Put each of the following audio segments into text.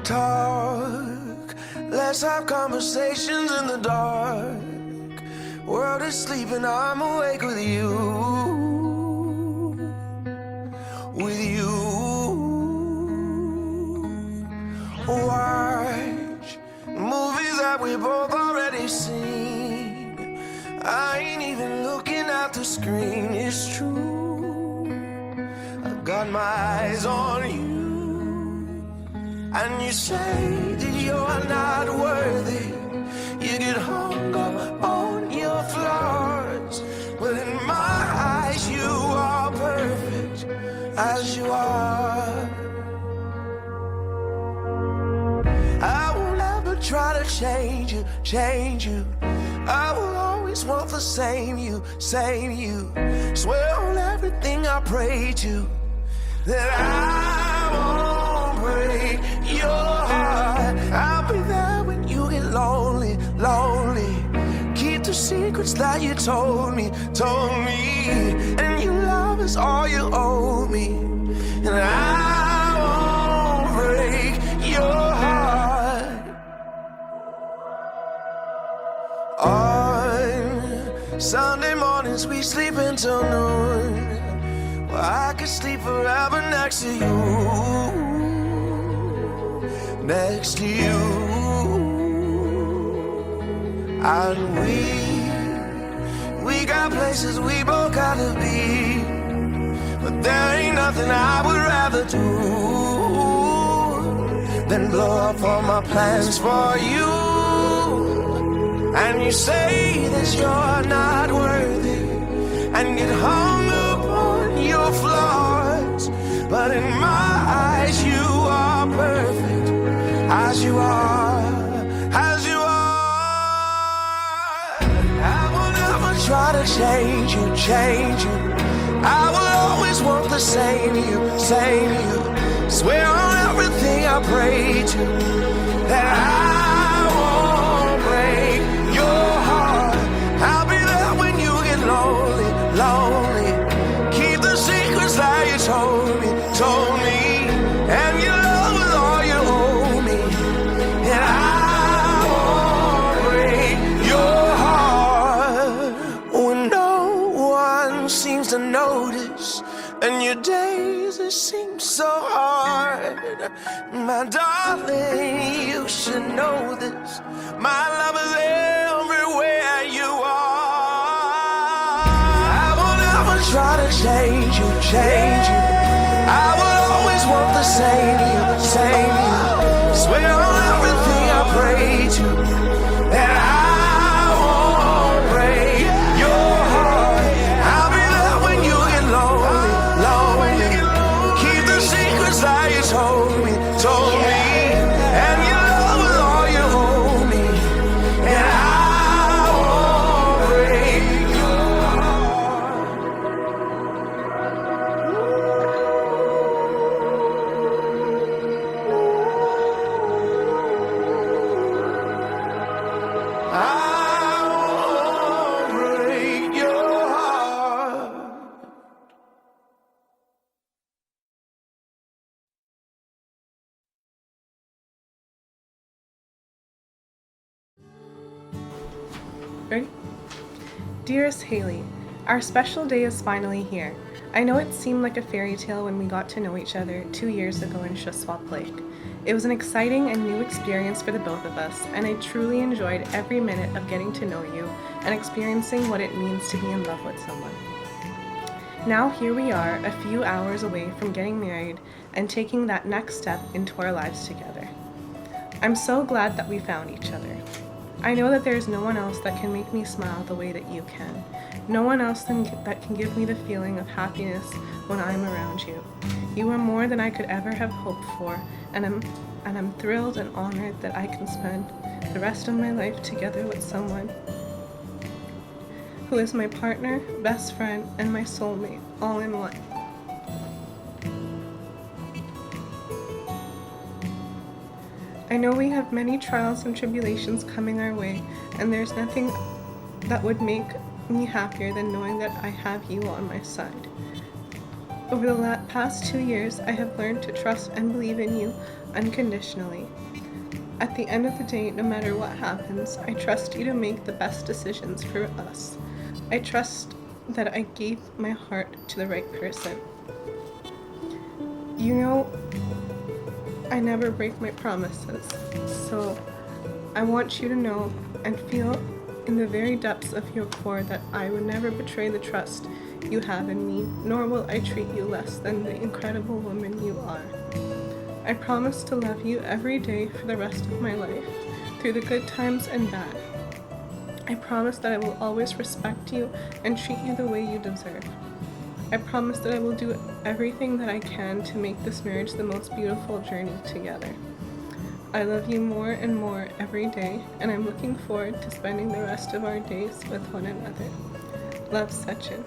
talk, let's have conversations in the dark. World is sleeping, I'm awake with you. With you. Watch movies that we both already seen. I ain't even looking at the screen, it's true. I've got my eyes on you. And you say that you're not worthy. You get hung up on your flaws, but in my eyes you are perfect as you are. I won't ever try to change you, change you. I will always want the same you, same you. Swear on everything I pray to that I won't break your heart. I'll be there when you get lonely, lonely. Keep the secrets that you told me, told me. And your love is all you owe me. And I won't break your heart. On Sunday mornings we sleep until noon. Well, I could sleep forever next to you, next to you. And we got places we both gotta be, but there ain't nothing I would rather do than blow up all my plans for you. And you say that you're not worthy and get hung up on your flaws, but in my eyes you are perfect as you are, as you are. I will never try to change you, change you. I will always want the same you, same you. Swear on everything I pray to that I won't break your heart. I'll be there when you get lonely, lonely. Keep the secrets that you told me, told me. And your love is all you owe me. And I won't break your heart when no one seems to notice, and your days it seems so hard. My darling, you should know this. My love is everywhere you are. I will never try to change you, change you. I will always want the same you, same you. Swear on everything I pray to that I won't break your heart. I'll be there when you get lonely, lonely. Keep the secrets that you told me, told me. And your love is all you owe me. And I won't break your heart. I won't break your heart. Ready? Dearest Haley, our special day is finally here. I know it seemed like a fairy tale when we got to know each other 2 years ago in Shuswap Lake. It was an exciting and new experience for the both of us, and I truly enjoyed every minute of getting to know you and experiencing what it means to be in love with someone. Now here we are, a few hours away from getting married and taking that next step into our lives together. I'm so glad that we found each other. I know that there's no one else that can make me smile the way that you can. No one else that can give me the feeling of happiness when I'm around you. You are more than I could ever have hoped for, and I'm thrilled and honored that I can spend the rest of my life together with someone who is my partner, best friend, and my soulmate, all in one. I know we have many trials and tribulations coming our way, and there's nothing that would make me happier than knowing that I have you on my side. Over the past 2 years, I have learned to trust and believe in you unconditionally. At the end of the day, no matter what happens, I trust you to make the best decisions for us. I trust that I gave my heart to the right person. You know, I never break my promises, so I want you to know and feel in the very depths of your core that I would never betray the trust you have in me, nor will I treat you less than the incredible woman you are. I promise to love you every day for the rest of my life, through the good times and bad. I promise that I will always respect you and treat you the way you deserve. I promise that I will do everything that I can to make this marriage the most beautiful journey together. I love you more and more every day, and I'm looking forward to spending the rest of our days with one another. Love, Sachin.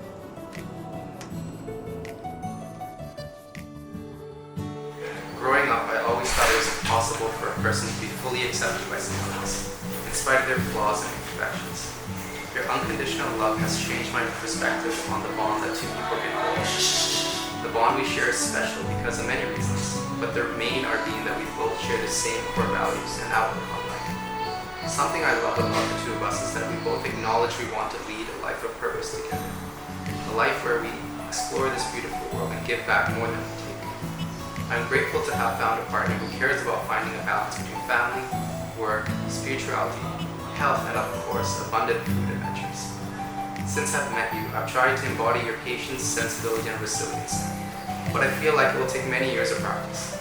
Growing up, I always thought it was impossible for a person to be fully accepted by someone else, in spite of their flaws and imperfections. Your unconditional love has changed my perspective on the bond that two people can hold. The bond we share is special because of many reasons, but the main are being that we both share the same core values and outlook on life. Something I love about the two of us is that we both acknowledge we want to lead a life of purpose together. A life where we explore this beautiful world and give back more than we take. I'm grateful to have found a partner who cares about finding a balance between family, work, spirituality, health, and of course, abundant food adventures. Since I've met you, I've tried to embody your patience, sensibility, and resilience, but I feel like it will take many years of practice.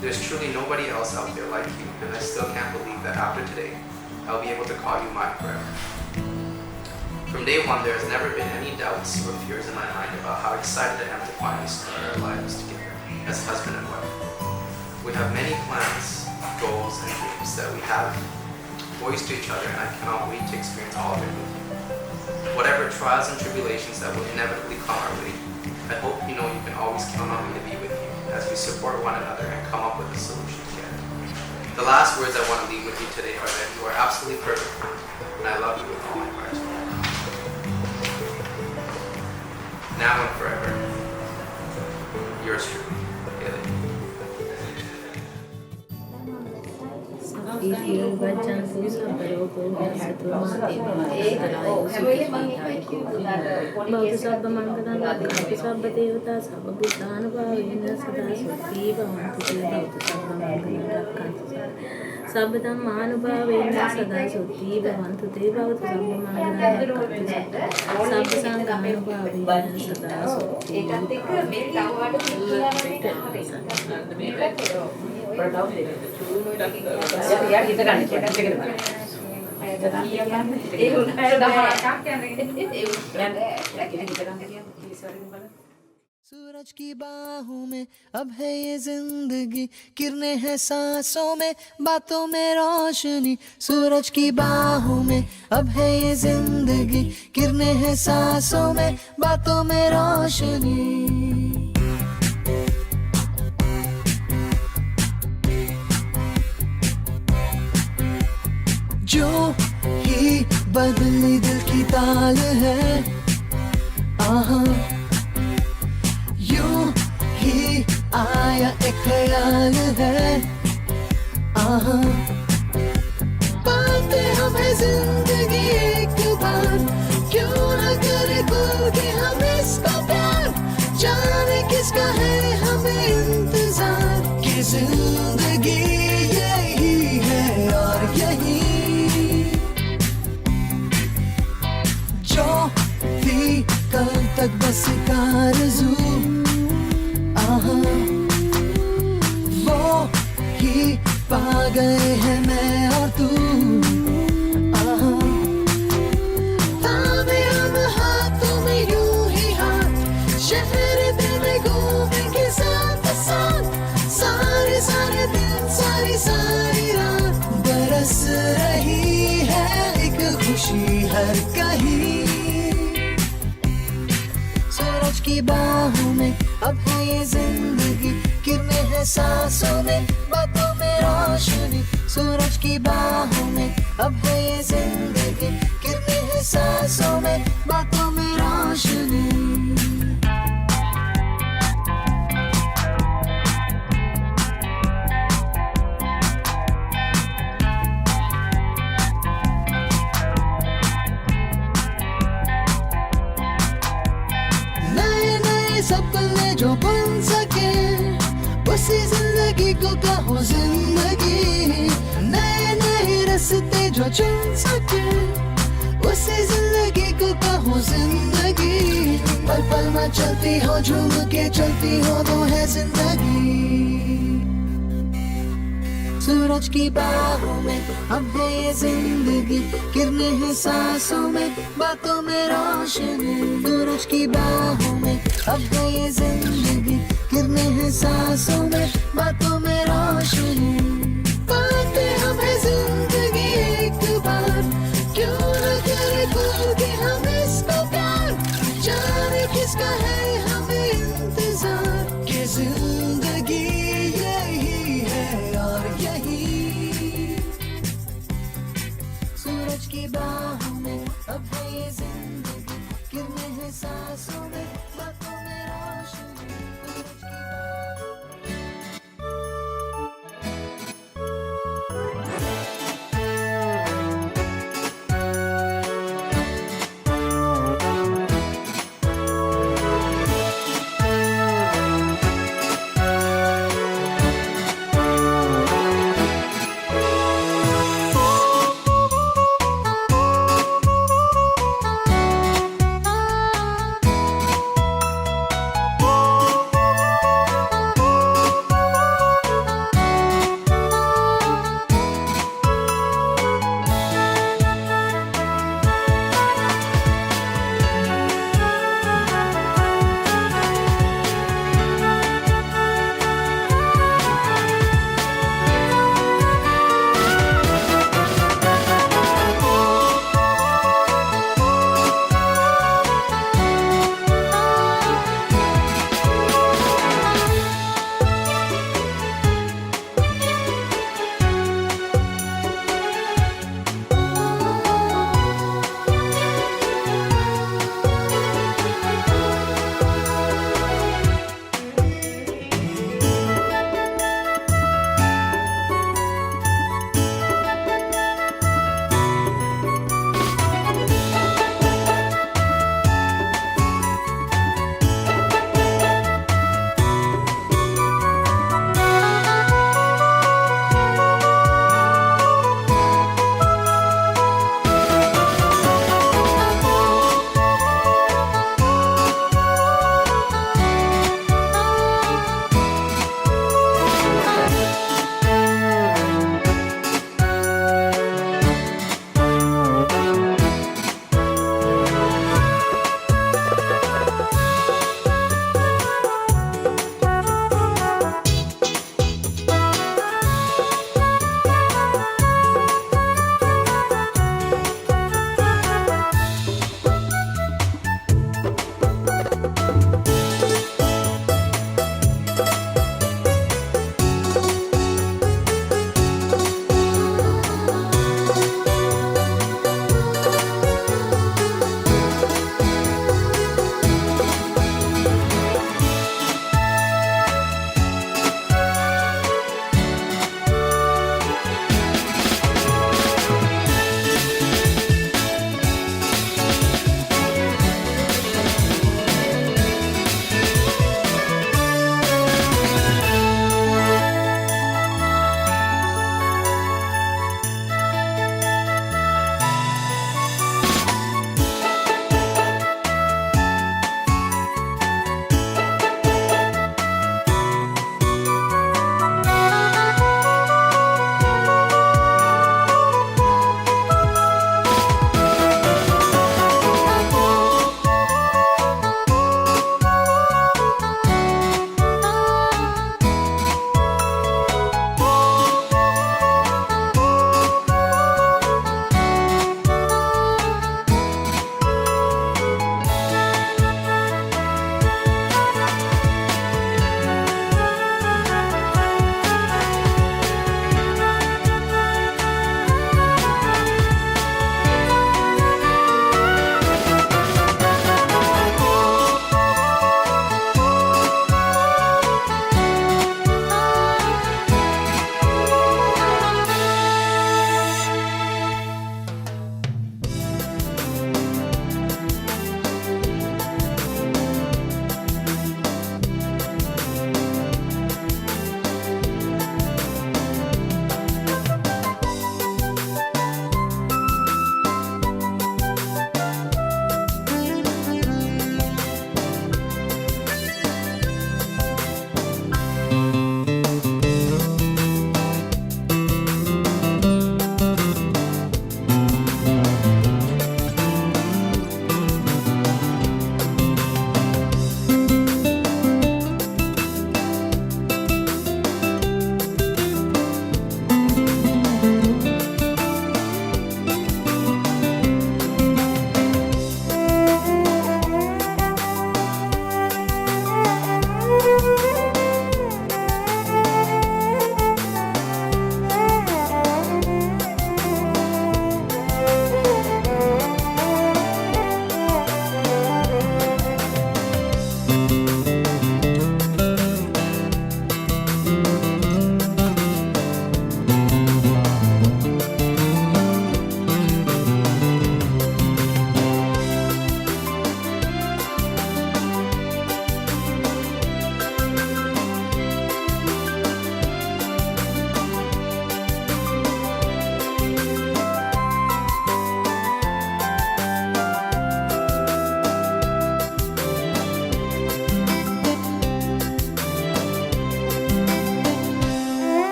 There's truly nobody else out there like you, and I still can't believe that after today, I'll be able to call you mine forever. From day one, there has never been any doubts or fears in my mind about how excited I am to finally start our lives together as husband and wife. We have many plans, goals, and dreams that we have voiced to each other, and I cannot wait to experience all of it with you. Whatever trials and tribulations that will inevitably come our way, I hope you know you can always count on me to be with you as we support one another and come up with a solution together. The last words I want to leave with you today are that you are absolutely perfect, and I love you with all my heart. Now and forever, yours truly. Sabdam Manubhavena Sada Suti Bhavantu Te Bhavatu Sabbamangala Sabbasanganubhavena Sada Suti सूरज की बाहों में अब है ये जिंदगी किरणें हैं सांसों में बातों में रोशनी सूरज की बाहों में अब है ये जिंदगी किरणें हैं सांसों में बातों में रोशनी जो ही बदली दिल की ताल है आहा यूं ही आया एक ख्याल है आहा पाते हमें जिंदगी एक बार क्यों न करे खुल के हम इसका प्यार जाने किसका है हमें इंतजार कि जिंदगी यही है और यही जो थी कल तक बस आरज़ू वो ही पा गए हैं मैं और तू थामे हम हाथों में यूं ही हाथ शहर दिल में घूमेंगे साथ साथ सारे सारे दिन सारी सारी रात बरस रही है एक खुशी हर कहीं सूरज की बाहों में अब है ये जिंदगी किरणें हैं सांसों में बातों में रोशनी सूरज की बाहों में अब है ये जिंदगी किरणें हैं सांसों में बातों में रोशनी जिंदगी को कहो जिंदगी, नए नए रास्ते जो चुन सके उसे जिंदगी को कहो जिंदगी। पल पल में चलती हो झूम के चलती हो वो है जिंदगी। सूरज की बाहों में अब है ये जिंदगी, किरणें हैं सांसों में बातों में रोशनी। सूरज की बाहों में अब है ये जिंदगी, किरणें हैं सांसों में बातों में रोशनी। पाते हमें जिंदगी एक बार, क्यों न करे खुल के हम इसको प्यार। जाने किसका है हमें इंतजार, कि जिंदगी यही है और यही। सूरज की बाहों में अब है ये जिंदगी, किरणें हैं सांसों में बातों में रोशनी। सूरज की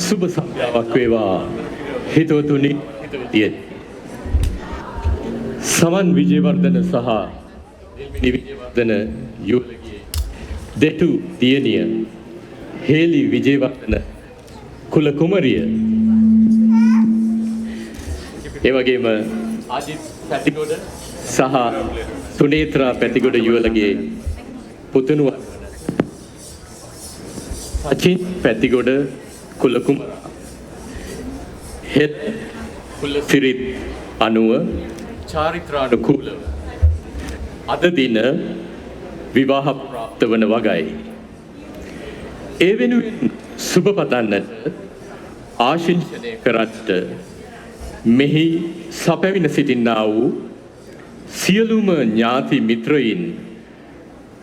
සුබ සන්ධ්‍යාවක් වේවා හිතවතුනි හිතවතියනි. සමන් විජේවර්ධන සහ දෙල්මිනි විජේවර්ධන යුවලගේ දෙටු දියණිය හේලි විජේවර්ධන කුල කුමරිය ඒ වගේම අජිත් පැතිගොඩ සහ සුනේත්‍රා පැතිගොඩ යුවලගේ පුතුණුවන් සචින් පැතිගොඩ කුල කුමරා හෙත් කුල සිරිත් අනුව චාරිත්‍රානුකූලව අද දින විවාහ ප්‍රාප්ත වන වගයි. ඒ වෙනුවෙන් සුබ පතන්නට ආශිංසනය කරන්නට මෙහි සපැවින සිටින්නා වූ සියලුම ඥාති මිත්‍රයින්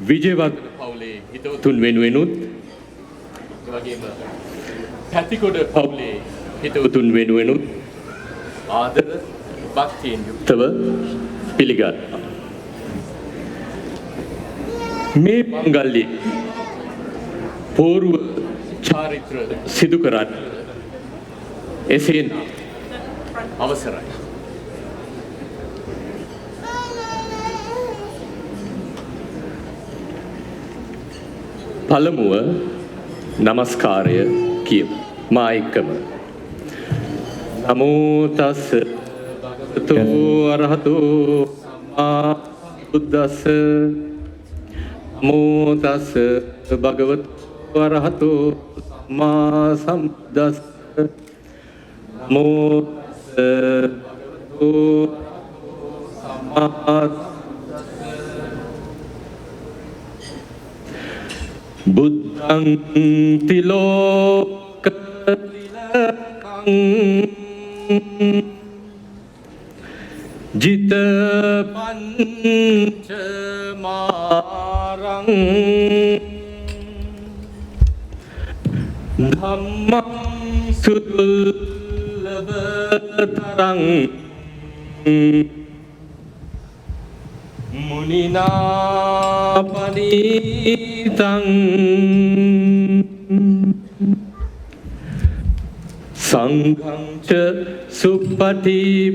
විජේවර්ධන පවුලේ හිතවතුන් වෙනුවෙනුත් වගේම පැතිකොඩ පවුලේ හිතවතුන් වෙනුවෙනුත් ආදර භක්තියෙන් යුක්තව පිළිගන්නවා. මේ මංගල්‍ය පූර්ව චාරිත්‍ර සිදු කරන්න එසේ අවසරයි. පළමුව නමස්කාරය කියමු. මා එක්කම නමෝ තස් භගවතු අරහතෝ සම්මා බුද්දස්ස නමෝ තස් භගවතු අරහතෝ සම්මා සම්බුද්දස්ස නමෝ තස් භගවතු සම්මා බුද්ධං තිලෝක තිලකං ජිත පංච මාරං ධම්මං සුදුල්ලභතරං මුනිනා පනිතං සංඝං ච සුප්පටිපදාහි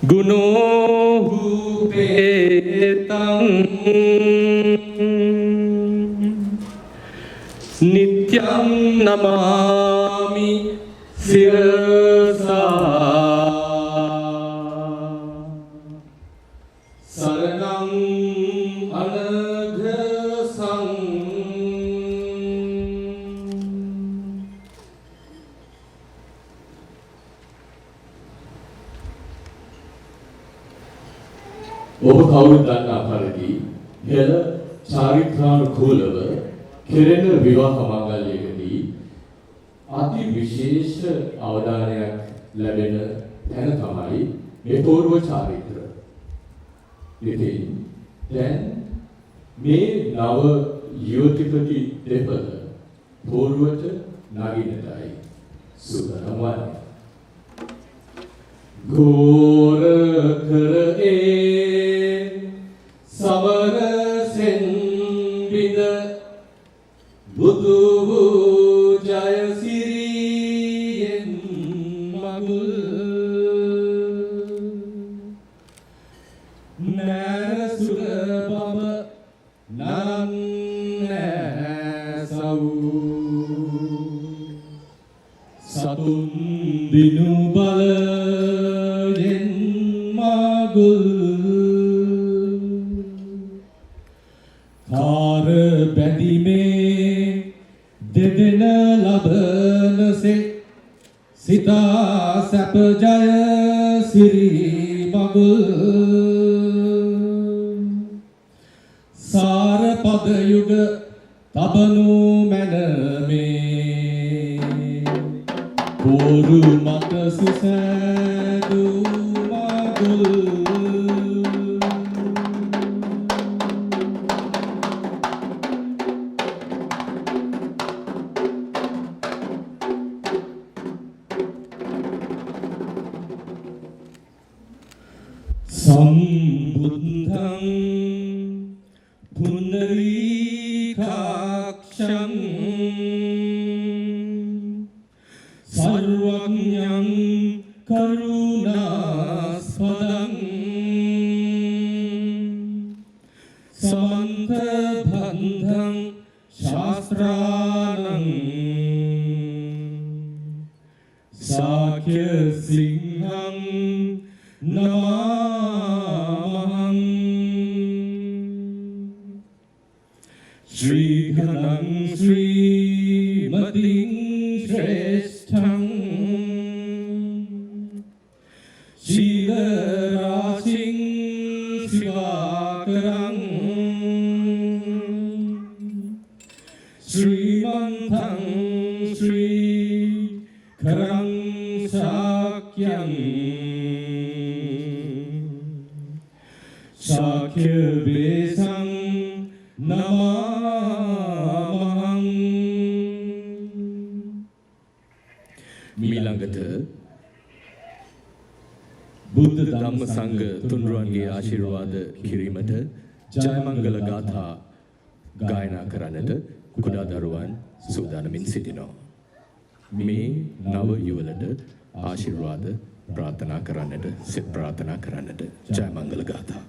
ගුණෝ හුපේතං නිත්‍යං නමාමි සිරසා සරණං අනඝසං ඔබ කවුරුත් දන්නා පරිදි හෙළ චාරිත්‍රානුකූලව කෙරෙන විවාහ මංගල්‍යයකදී අති විශේෂ අවධානයක් ලැබෙන තැන තමයි මේ පූර්ව චාරිත්‍ර. ඉතින් දැන් මේ නව යුවතිපති දෙපළ පූර්වට නගින්නටයි සූදානම් වන්නේ. ගෝර කරේ සමර සෙන්බිඳ බුදු වූ ජයසිරියෙන් මගුල් නැසුර බඹ නන්නැසව් සතුන් දිනු බලයෙන් මගුල් කාර බැඳීමේ දෙදෙන ලබනසේ සිතා සැප ජය සිරි මගුල් සාර පද යුග තබනු මැනමේ පෝරු මත සුසැදු මගුල් සම්බුද්ධං පුනරීකාක්ෂං සර්වඥං කරුණාස්පදං සමන්ත බන්ධං ශාස්ත්‍රාණං සාක්‍ය සිංහං නමාමහං ශ්‍රීඝනං ශ්‍රීමතිං ශ්‍රේෂ්ඨං ශීලරාශිං සිවාකරං ශ්‍රීමන්තං ශ්‍රී කරං ශාක්‍යං ශාක්‍ය වේසං නමාමහං මීළඟට බුද්ධ ධම්ම සංඝ තුන්රුවන්ගේ ආශිර්වාද කිරීමට ජයමංගල ගාථා ගායනා කරන්නට කුඩා දරුවන් සූදානමින් සිටිනවා. මේ නව යුවලට ආශිර්වාද ප්‍රාර්ථනා කරන්නට සිත ප්‍රාර්ථනා කරන්නට ජයමංගල ගාථා.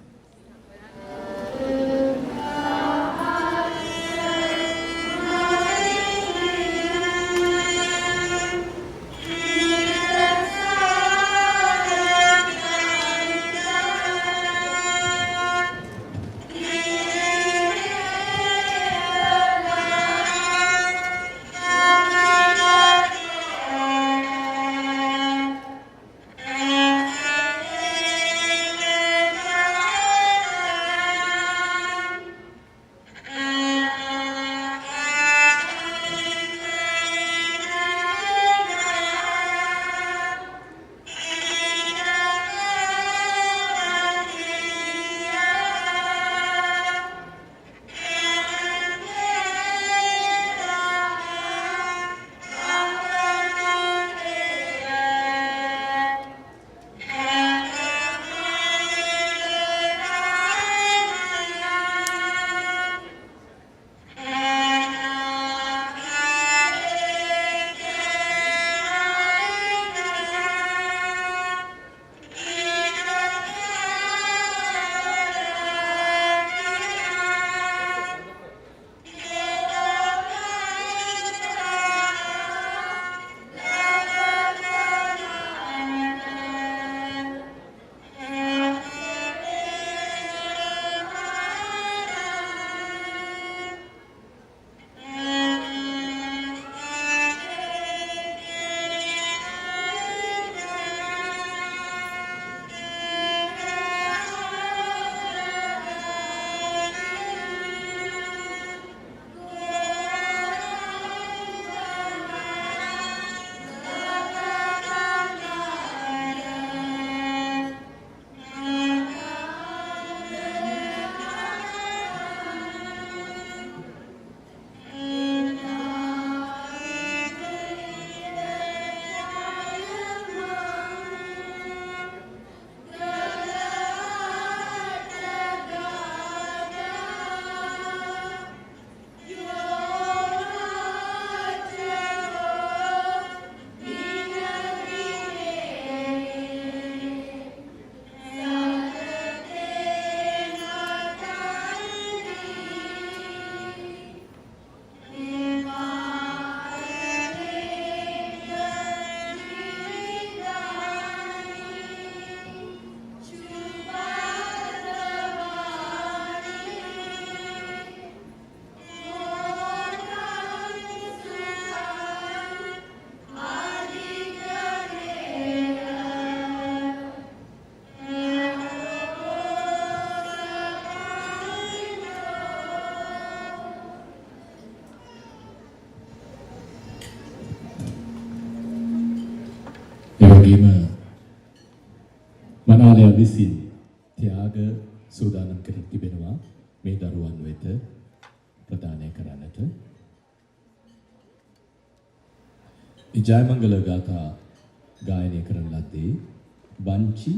විද්‍යාලය විසින් ත්‍යාග සූදානම් කර තිබෙනවා මේ දරුවන් වෙත ප්‍රදානය කරන්නට. ජයමංගල ගාථා ගායනය කරන ලද්දේ බංචි,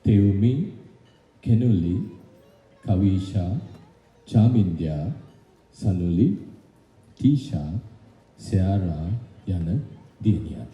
තෙව්මි, කෙනුලි, කවීෂා, චාමින්ද්‍යා, සනුලි, ටීෂා, සයාරා යන දියණියන්.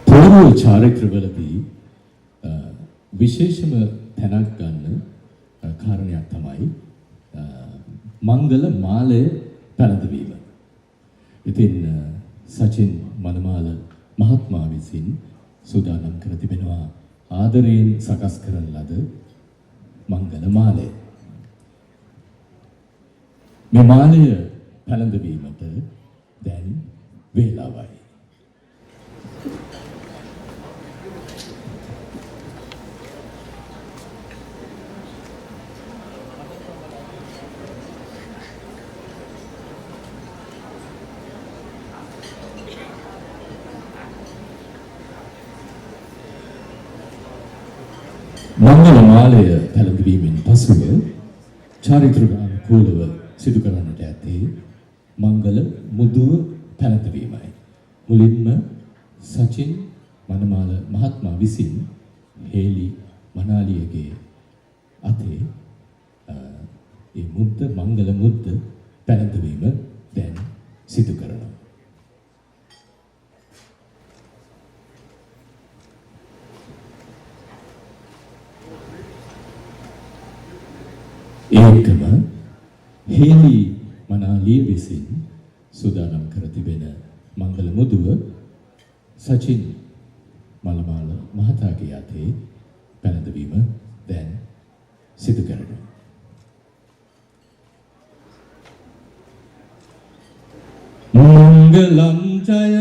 පොළොව චාරිත්‍රවලදී විශේෂම තැනක් ගන්න කාරණයක් තමයි මංගල මාලය පැළඳවීම. ඉතින් සචින් මනමාල මහත්මයා විසින් සූදානම් කර තිබෙනවා ආදරයෙන් සකස් කරන ලද මංගල මාලය. මේ මාලය පැළඳවීමට දැන් වේලාවයි. මංගල මාලය පැළඳවීමෙන් පසුව චාරිත්‍රානුකූලව සිදු කරන්නට ඇත්තේ මංගල මුදුව පැළඳවීමයි. මුලින්ම සචින් මනමාල මහත්මයා විසින් හේලි මනාලියගේ අතේ ඒ මුද්ද මංගල මුද්ද පැළඳවීම දැන් සිදු කරනවා. ඒකම හේලි මනාලිය විසින් සූදානම් කර තිබෙන මංගල මුදුව සචින් මලමාල මහතාගේ අතේ පැළඳවීම දැන් සිදු කරනවා. මංගලම් ජය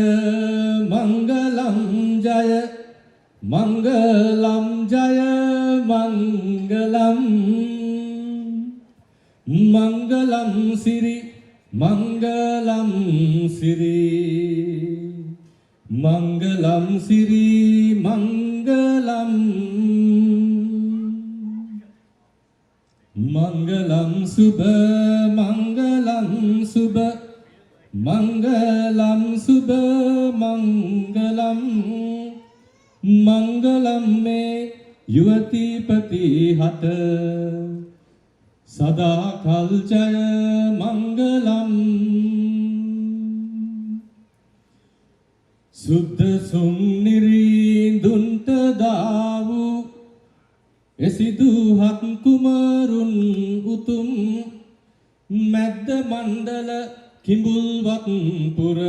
මංගලම් ජය මංගලම් ජය මංගලම් මංගලම් සිරි මංගලම් සිරි මංගලම් සිරි මංගලම් මංගලම් සුභ මංගලම් සුභ මංගලම් සුභ මංගලම් මංගලම් මේ යුවතිපති හත සදා කල් ජය මංගලම් සුද්ධ සුන්නිරිඳුන්ට දාවු එසිදුහත් කුමරුන් උතුම් මැද්ද මණ්ඩල කිඹුල්වත් පුර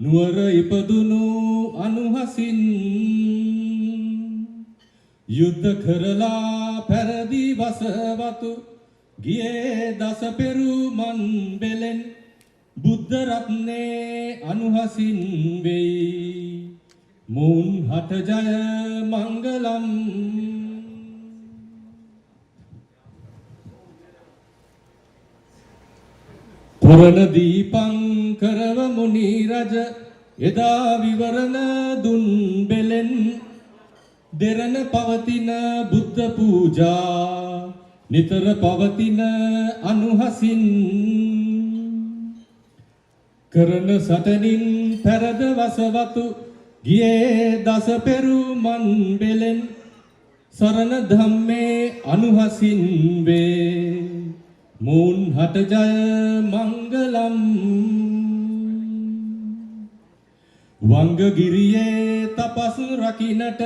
නුවර ඉපදුණු අනුහසින් යුද්ධ කරලා පැරදි වසවතු ගියේ දස පෙරුමන් බෙලෙන් බුද්ධ රත්නේ අනුහසින් වෙයි මුන් හට ජය මංගලම් පුරණ දීපං කරව මුනි රජ එදා විවරණ දුන් බෙලෙන් දෙරණ පවතින බුද්ධ පූජා නිතර පවතින අනුහසින් කරන සටනින් පැරද වසවතු ගියේ දස පෙරුමන් බෙලෙන් සරණ ධම්මේ අනුහසින් වේ මුන් හට ජය මංගලම් වංගගිරියේ තපස් රකින්නට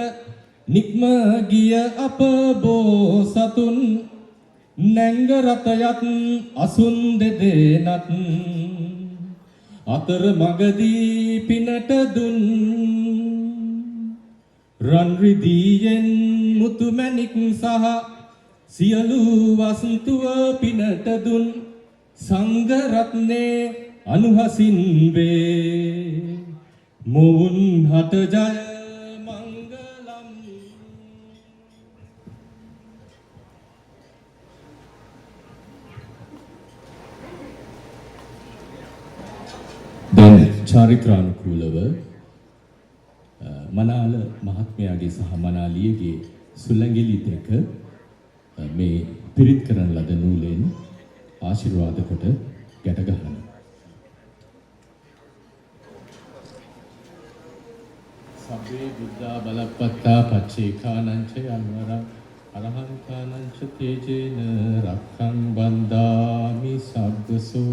නික්ම ගිය අප බෝසතුන් නැංග රතයත් අසුන් දෙදෙනත් අතර මගදී පිනට දුන් රන් රිදීයෙන් මුතු මැණික් සහ සියලු වස්තුව පිනට දුන් සංඝ රත්නේ අනුහසින් වේ මොවුන් හට ජය මංගලම්. දැන් චාරිත්‍රානුකූලව මනාල මහත්මයාගේ සහ මනාලියගේ සුළඟිලි දෙක මේ පිරිත් කරන ලද නූලෙන් ආශිර්වාද කොට ගැට ගහනවා. සබ්බේ බුද්ධා බලප්පත්තා පච්චේකානංච යන්වරං අරහන්තානංච තේජේන රක්ඛං බන්දාමි සග්ගසෝ.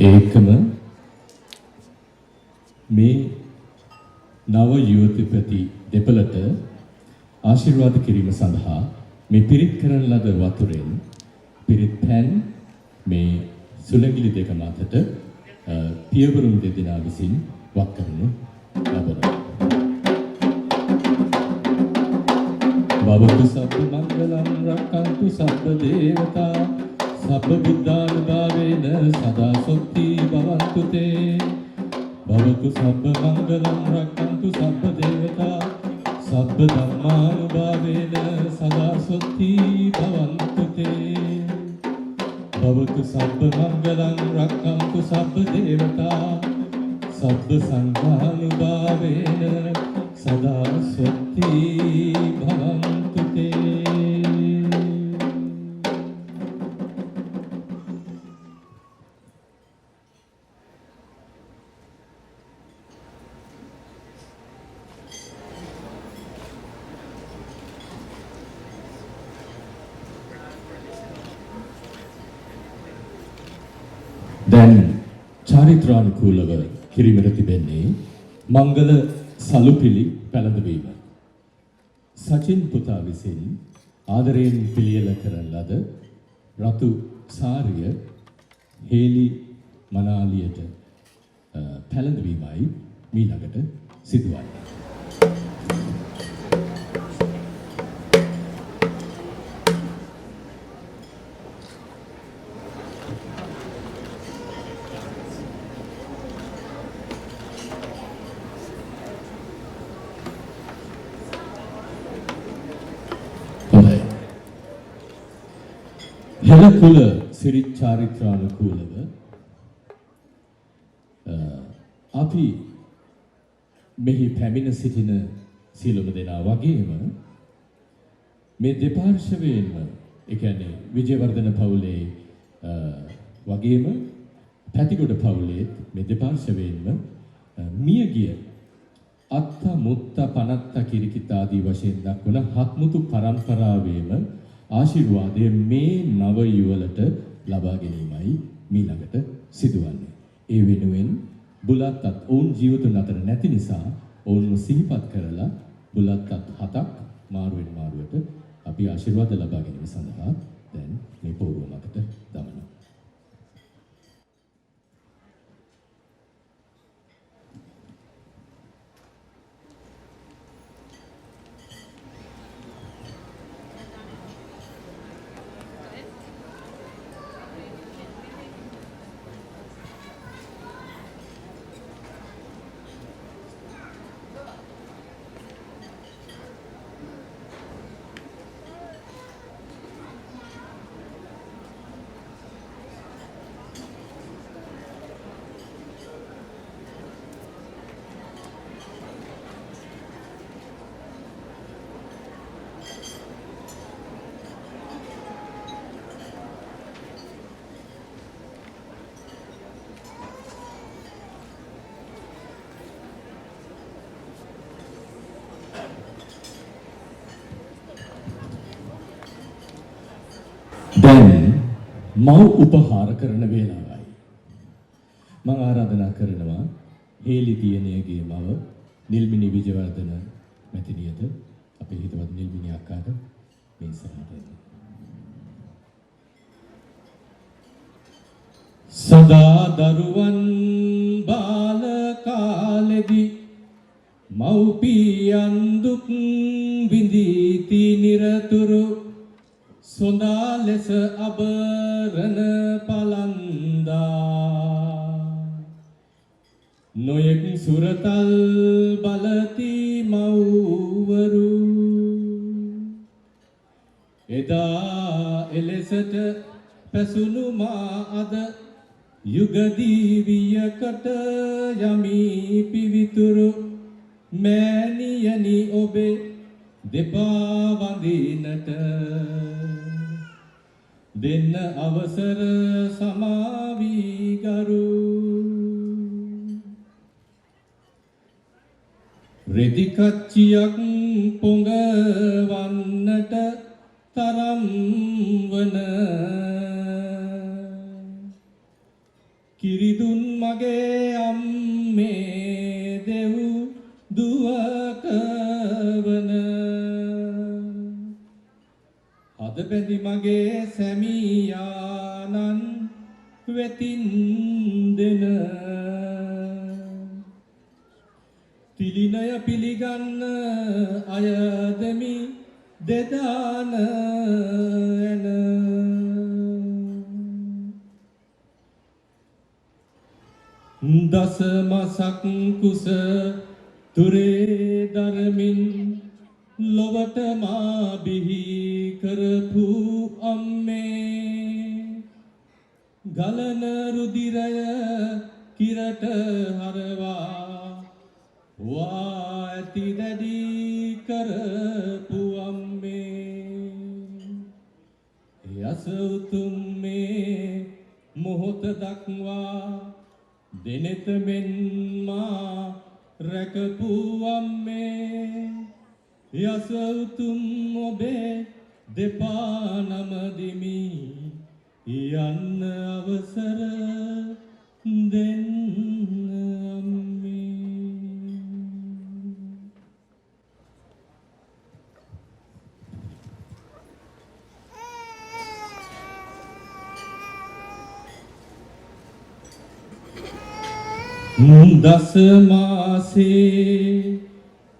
ඒකම මේ නව යුවතිපති දෙපළට ආශිර්වාද කිරීම සඳහා මේ පිරිත් කරන ලද වතුරෙන් පිරිත් පැන් මේ සුළඟිලි දෙක මතට පියවරුන් දෙදෙනා විසින් වත් කරනු ලබනවා. භවතු සබ්බ මංගලං රක්ඛන්තු සබ්බ දේවතා සබ්බ බුද්ධානුභාවේන සදා සොත්ති භවන්තු තේ. භවතු සබ්බ මංගලං රක්ඛන්තු සබ්බ දේවතා සබ්බ ධම්මානුභාවේන සදා සොත්ති භවන්තු තේ. භවතු සබ්බ මංගලං රක්ඛන්තු සබ්බ දේවතා සබ්බ සංඝානුභාවේන සදා සොත්ති භවන්තු තේ. දැන් චාරිත්‍රානුකූලව කිරීමට තිබෙන්නේ මංගල සලුපිලි පැළඳවීම. සචින් පුතා විසින් ආදරයෙන් පිළියෙල කරන ලද රතු සාරිය හේලි මනාලියට පැළඳවීමයි මීළඟට සිදුවන්නේ. හෙළකුල සිරිත් චාරිත්‍රානුකූලව අපි මෙහි පැමිණ සිටින සියලුම දෙනා වගේම මේ දෙපාර්ශවයෙන්ම ඒ කියන්නේ විජයවර්ධන පවුලේ වගේම පැතිගොඩ පවුලේ මේ දෙපාර්ශවයෙන්ම මියගිය අත්ත මුත්ත පනත්ත කිරිකිත ආදී වශයෙන් දක්වන හත්මුතු පරම්පරාවේම ආශිර්වාදය මේ නව යුවලට ලබා ගැනීමයි මීළඟට සිදුවන්නේ. ඒ වෙනුවෙන් බුලත් අත් ඔවුන් ජීවිතුන් අතර නැති නිසා ඔවුන්ව සිහිපත් කරලා බුලත් අත් 7ක් මාරුවෙන් මාරුවට අපි ආශිර්වාද ලබා ගැනීම සඳහා දැන් මේ පොරව මතට දමනවා. දැන් මව් උපහාර කරන වේලාවයි. මම ආරාධනා කරනවා හේලි දියණියගේ මව නිල්මිනි විජයවර්ධන මැතිණියට අපේ හිතවත් නිල්මිනි අක්කාට මේ ඉස්සරහට එන්න. දරුවන් බාල කාලෙදි මව්පියන් දුක් විඳීති නිරතුරු සොඳා ලෙස අබරණ පලන්දා නොයෙක් සුරතල් බලති මව්වරු එදා එලෙසට පැසුණු මා අද යුගදීවියකට යමි පිවිතුරු මෑණියනි ඔබේ දෙපා වඳිනට දෙන්න අවසර සමාවී ගරු රෙදි කච්චියක් පොඟවන්නට තරම් වන කිරිදුන් මගේ අම්මේ දෙව් දුවක වන අද බැඳි මගේ සැමියානන් වෙතින් දෙන තිලිනය පිළිගන්න අයදමි දෙදාන එන දස මසක් කුස තුරේ දරමින් ලොවට මා බිහි කරපු අම්මේ ගලන රුධිරය කිරට හරවා වා ඇති දැඩි කරපු අම්මේ යස උතුම් මේ මොහොත දක්වා දෙනෙත මෙන් මා රැකපු අම්මේ යස උතුම් ඔබේ දෙපා නමදිමි යන්න අවසර දෙන්න අම්මේ දස මාසේ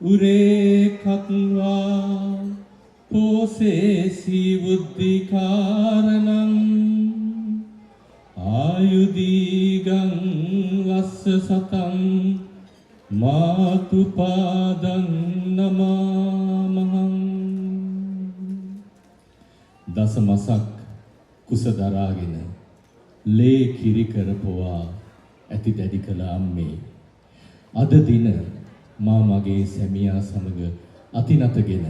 උරේ කත්වා පෝසේ සිවුද්ධිකාරණං ආයුදීගං වස්ස සතං මාතුපාදං නමාමහං දස මසක් කුස දරාගෙන ලේ කිරි කරපුවා ඇති දැඩි කළ අම්මේ අද දින මා මගේ සැමියා සමග අතිනතගෙන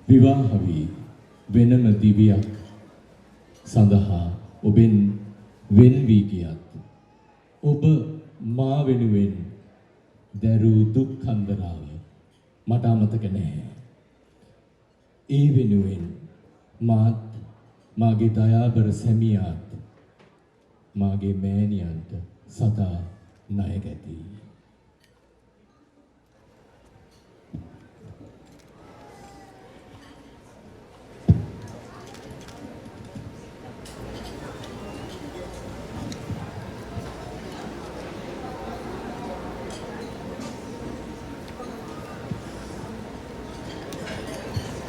විවාහ වී වෙනම දිවියක් සඳහා ඔබෙන් වෙන් වී ගියත් ඔබ මා වෙනුවෙන් දැරූ දුක් කන්දරාව මට අමතක නැහැ. ඒ වෙනුවෙන් මාත් මාගේ දයාබර සැමියාත් මාගේ මෑණියන්ට සදා ණය ගැති.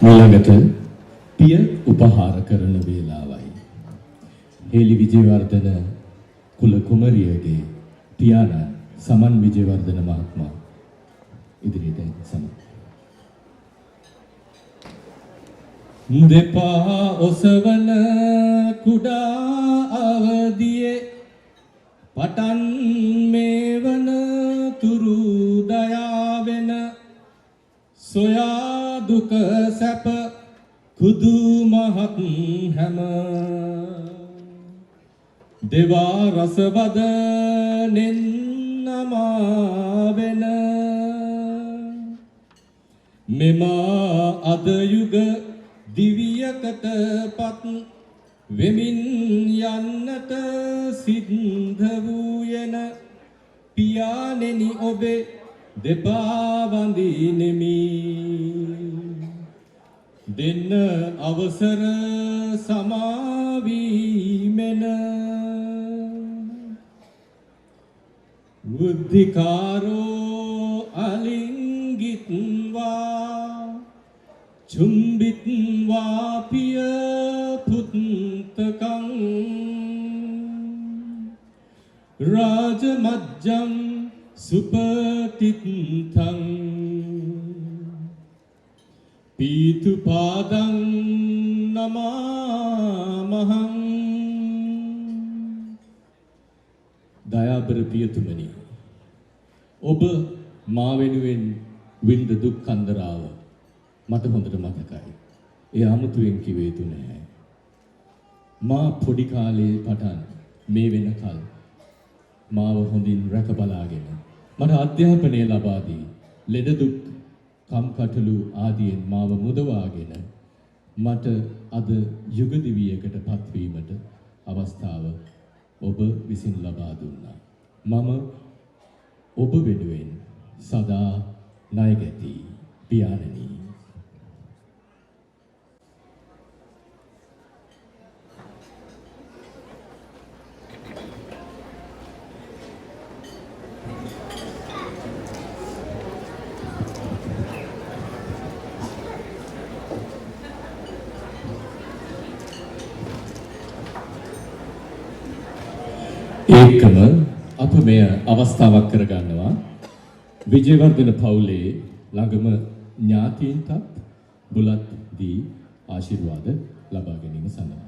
ඊළඟට පිය උපහාර කරන වේලාවයි. හේලි විජේවර්ධන කුල කුමරියගේ පියාණන් සමන් විජේවර්ධන මහත්මයා ඉදිරියට සමන්. දෙපා ඔසවන කුඩා අවදියේ පටන් මේවන තුරු දයාවෙන සොයා දුක සැප කුදු මහත් හැම දෙවා රසවද නෙන්නමාවෙන මෙම අද යුග දිවියකට පත් වෙමින් යන්නට සිද්ධ වූයන පියාණෙනි ඔබේ දෙපා වඳිනෙමි දෙන්න අවසර සමාවීමෙන බුද්ධිකාරෝ අලිංගිත්වා චුම්බිත්වා පිය පුත්තකං රාජමජ්ජම් සුපතිත්තං පීතුපාදං නමාමහං. දයාබර පියතුමනි, ඔබ මා වෙනුවෙන් විඳ දුක් කන්දරාව මට හොඳට මතකයි. ඒ 아무තුවෙන් කිව යුතු නැහැ. මා පොඩි කාලේ පටන් මේ වෙනකල් මාව හොඳින් රැක බලාගෙන මට අධ්‍යාපනය ලබා දී ලෙඩ දුක් කම්කටොළු ආදියෙන් මාව මුදවාගෙන මට අද යුග දිවියකට පත්වීමට අවස්ථාව ඔබ විසින් ලබා දුන්නා. මම ඔබ වෙනුවෙන් සදා ණයගැති පියාණනි. ඒකම අප මෙය අවස්ථාවක් කරගන්නවා විජේවර්ධන පවුලේ ළඟම ඥාතීන්ටත් බුලත් දී ආශිර්වාද ලබා ගැනීම සඳහා.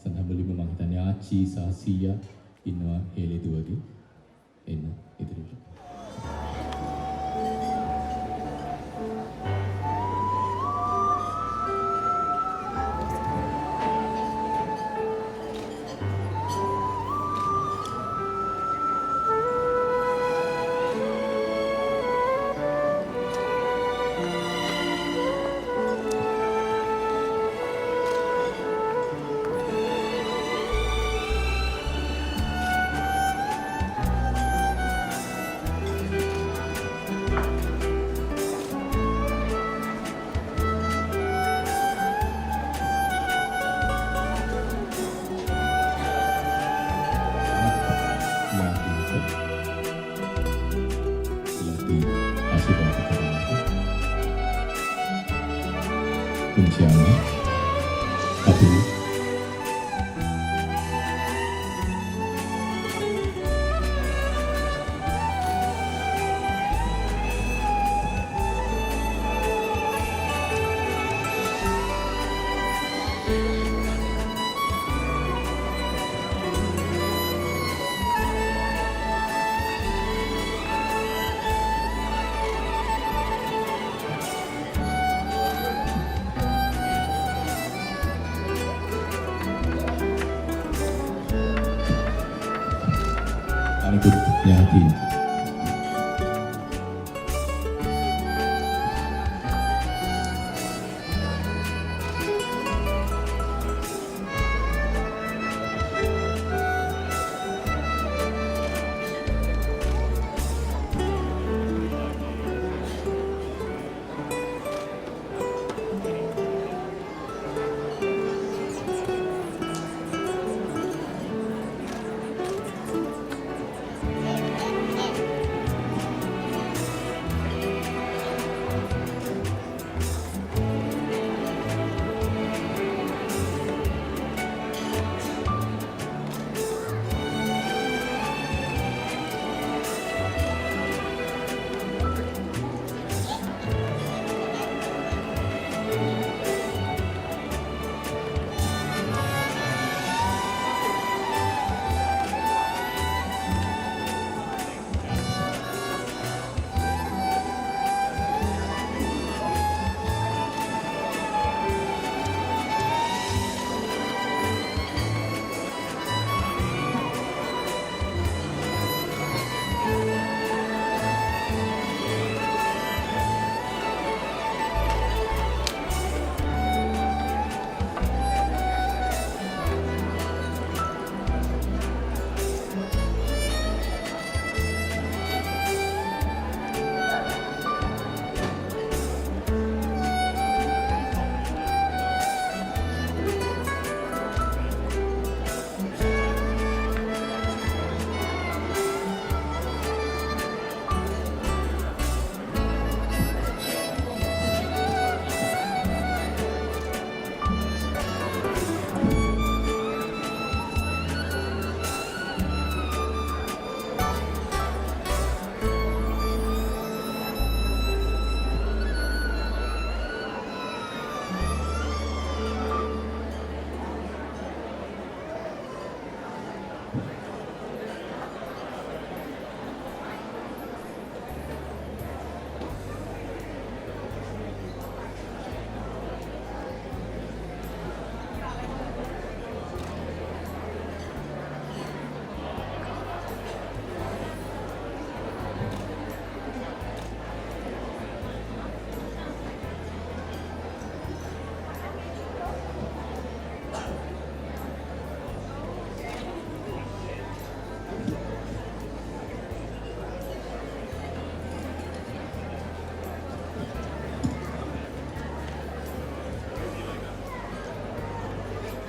සඳහා මුලින්ම මම හිතන්නේ ආච්චි සහ සීයා ඉන්නවා හේලෙදුවගේ එන්න ඉදිරියට. ඥාතීන්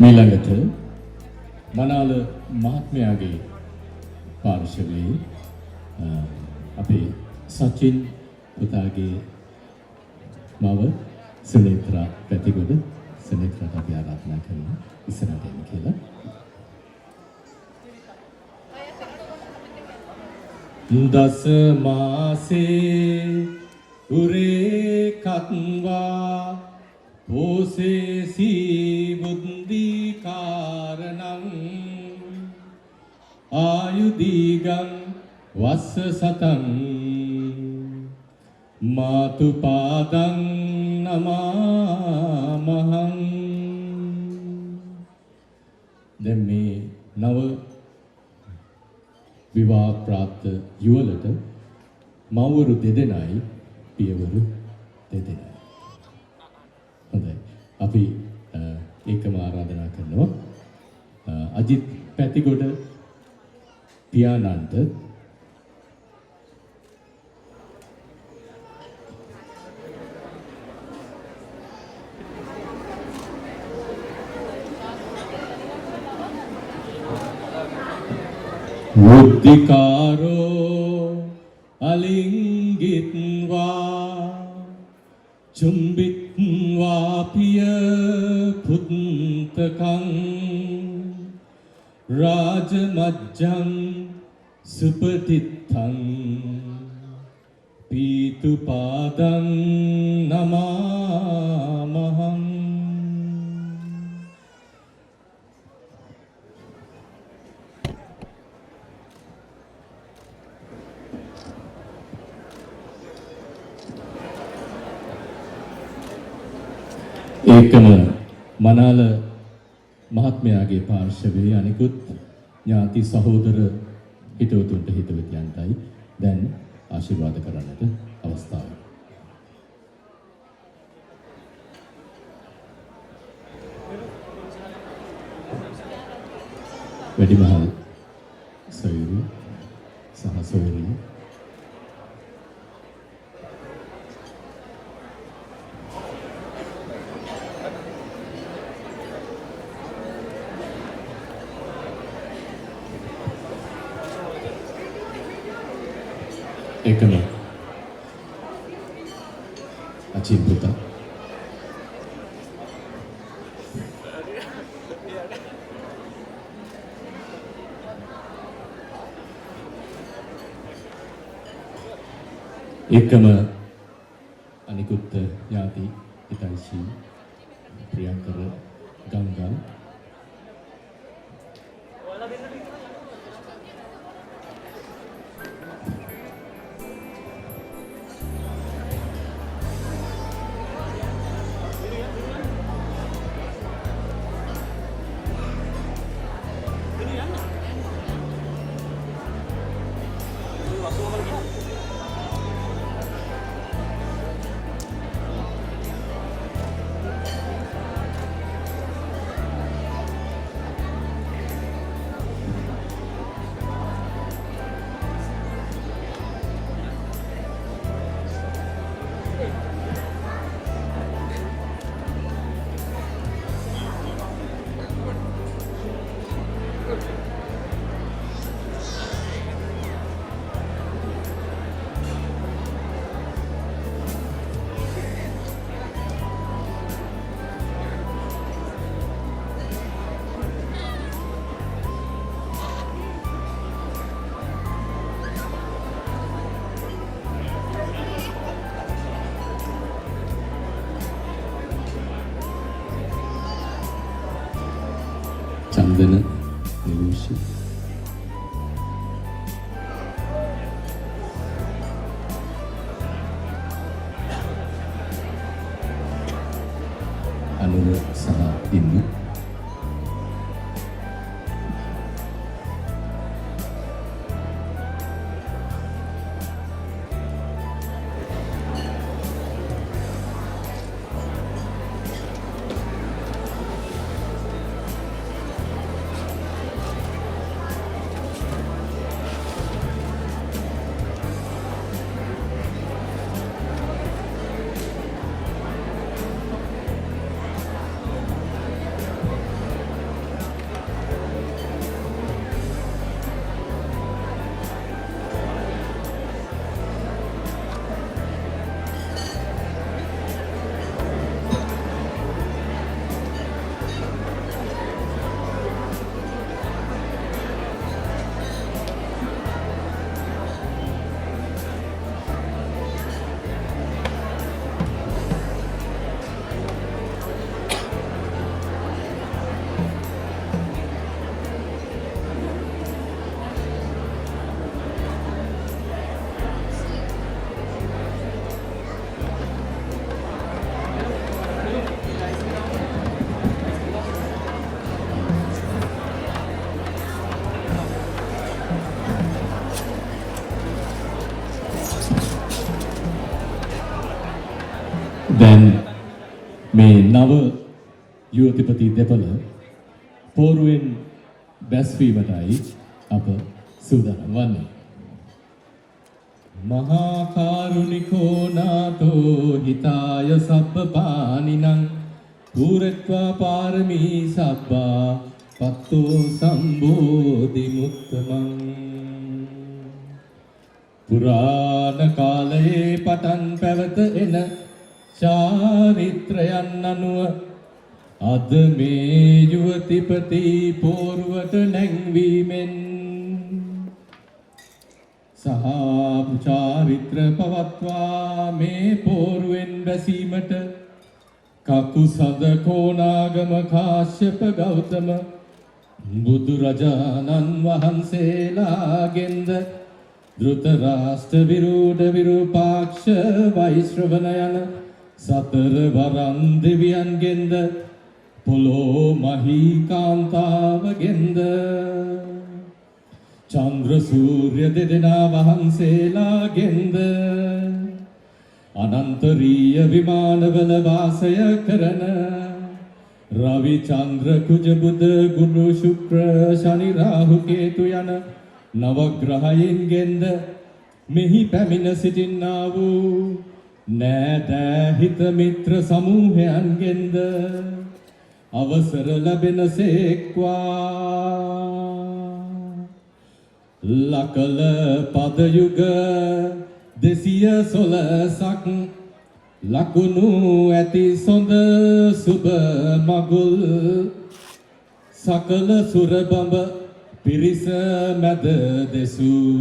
මීළඟට මනාල මහත්මයාගේ පාර්ශවයේ අපේ සචින් පුතාගේ මව සුනේත්‍රා පැතිගොඩ සුනේත්‍රාට අපි ආරාධනා කරනවා ඉස්සරහට එන්න කියලා. දස මාසේ උරේ කත්වා පෝසේසි බුද්ධි කාරණං ආයුදීගං වස්ස සතං මාතු පාදං නමාමහං. දැන් මේ නව විවාහ ප්‍රාප්ත යුවලට මව්වරු දෙදෙනයි පියවරු දෙදෙනයි. හොඳයි. අපි ඒකම ආරාධනා කරනවා අජිත් පැතිගොඩ පියාණන්ට මුද්දිකාරෝ අලිංගිත්වා චුම්බිත්වා පිය පුත්තකං රාජමජ්ජං සුපතිත්තං පීතුපාදං නමාමහං. ඒකම මනාල මහත්මයාගේ පාර්ශවයේ අනිකුත් ඥාති සහෝදර හිතවතුන්ට හිතවතියන්ටයි දැන් ආශිර්වාද කරන්නට අවස්ථාව. වැඩිමහල් සොයුරු සහ සොයුරිය එකම අචින් පුතා එකම අනිකුත් ඥාති හිතයිසි ප්‍රියංකර ගංගා චන්දන නිලුෂි අනුර සහ ඉන්න යුවතිපති දෙපළ පෝරුවෙන් බැස්වීමටයි අප සූදානම් වන්නේ. මහා කාරුණිකෝ නාතෝ හිතාය සබ්බ පානිනං පූරත්වා පාරමී සබ්බා පත්තෝ සම්බෝධි මුත්තමං. පුරාණ කාලයේ පටන් පැවත එන චාරිත්‍රයන් අනුව අද මේ යුවතිපති පෝරුවට නැංවීමෙන් සහ චාරිත්‍ර පවත්වා මේ පෝරුවෙන් බැසීමට කකුසඳ කෝනාගම කාශ්‍යප ගෞතම බුදුරජාණන් වහන්සේලාගෙන්ද ධෘතරාෂ්ට්‍ර විරූඪ විරූපාක්ෂ වෛශ්‍රවණ යන සතර වරන් දෙවියන්ගෙන්ද පොළොව මහී කාන්තාවගෙන්ද චන්ද්‍ර සූර්ය දෙදෙනා වහන්සේලාගෙන්ද අනන්තරීය විමානවල වාසය කරන රවි චන්ද්‍ර කුජ බුධ ගුරු ශුක්‍ර ශනි රාහු කේතු යන නවග්‍රහයින්ගෙන්ද මෙහි පැමිණ සිටින්නා වූ නෑදෑ හිත මිත්‍ර සමූහයන්ගෙන්ද අවසර ලැබෙන සේක්වා. ලකල පදයුග 216ක් ලකුණු ඇති සොඳ සුබ මගුල් සකල සුරබඹ පිරිස මැද දෙසූ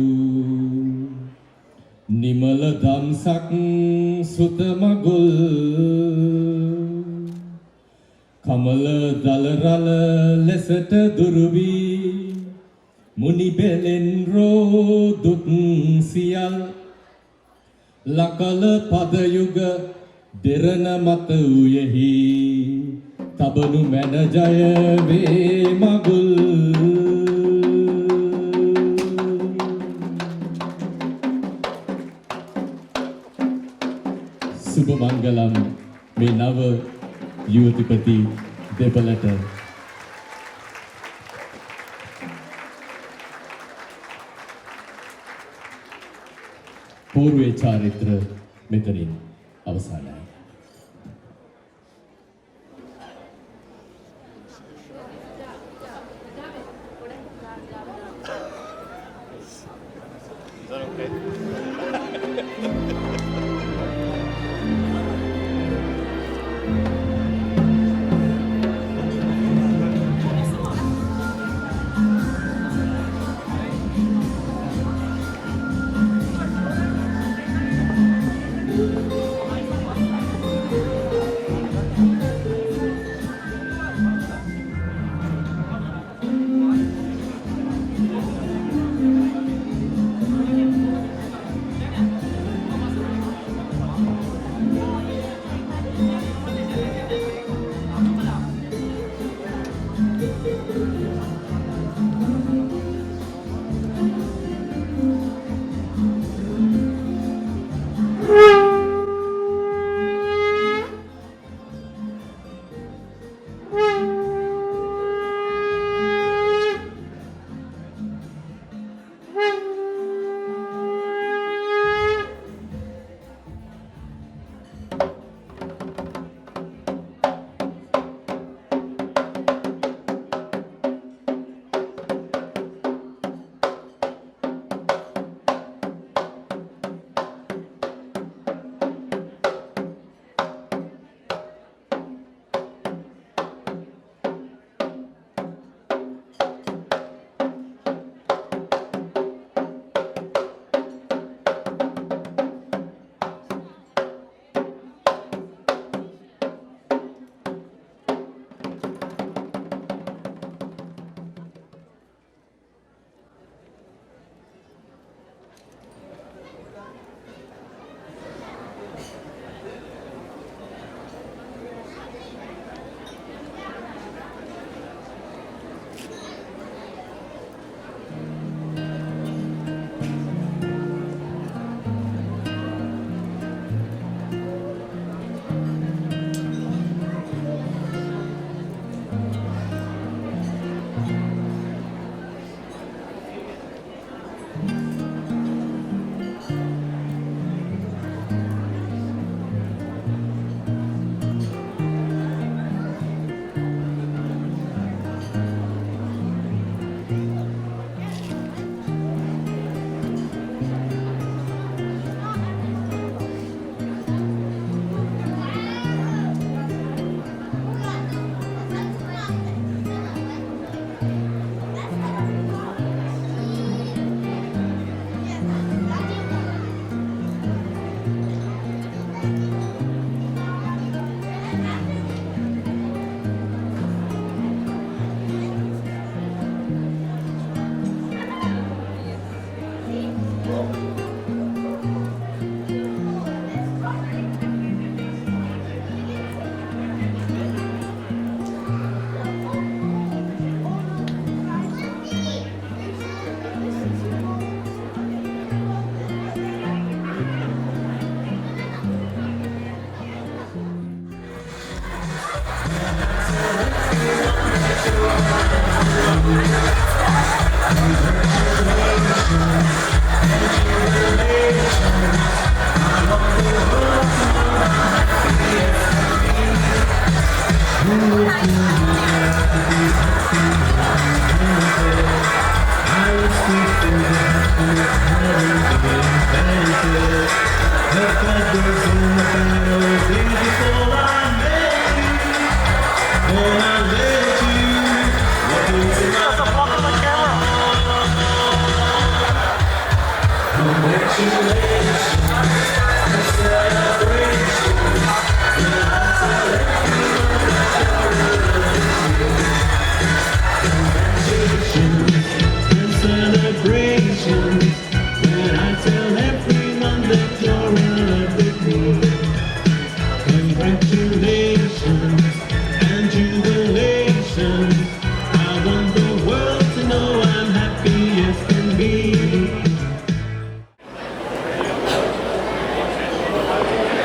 නිමල දම්සක් සුත මගුල් කමල දලරල ලෙසට දුරුවී මුනි බෙලෙන් රෝ දුක් සියල් ලකල පදයුග දෙරණ මත උයෙහි තබනු මැන ජය වේ මගුල්. සුබ මංගලම් මේ නව යුවතිපති දෙපළට. පූර්වේ චාරිත්‍ර මෙතනින් අවසానයි.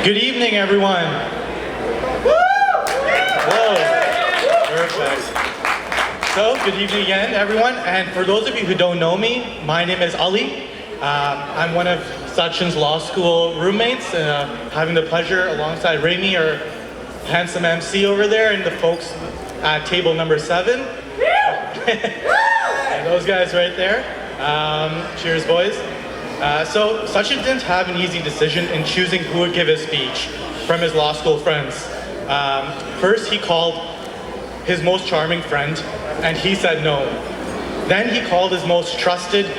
Good evening, everyone. Whoa, perfect. So, good evening again, everyone. And for those of you who don't know me, my name is Ali. I'm one of Sachin's law school roommates, having the pleasure alongside Raimi, our handsome MC over there, and the folks at table number 7. And those guys right there. Cheers, boys. So Sachin didn't have an easy decision in choosing who would give his speech from his law school friends. First, he called his most charming friend, and he said no. Then he called his most trusted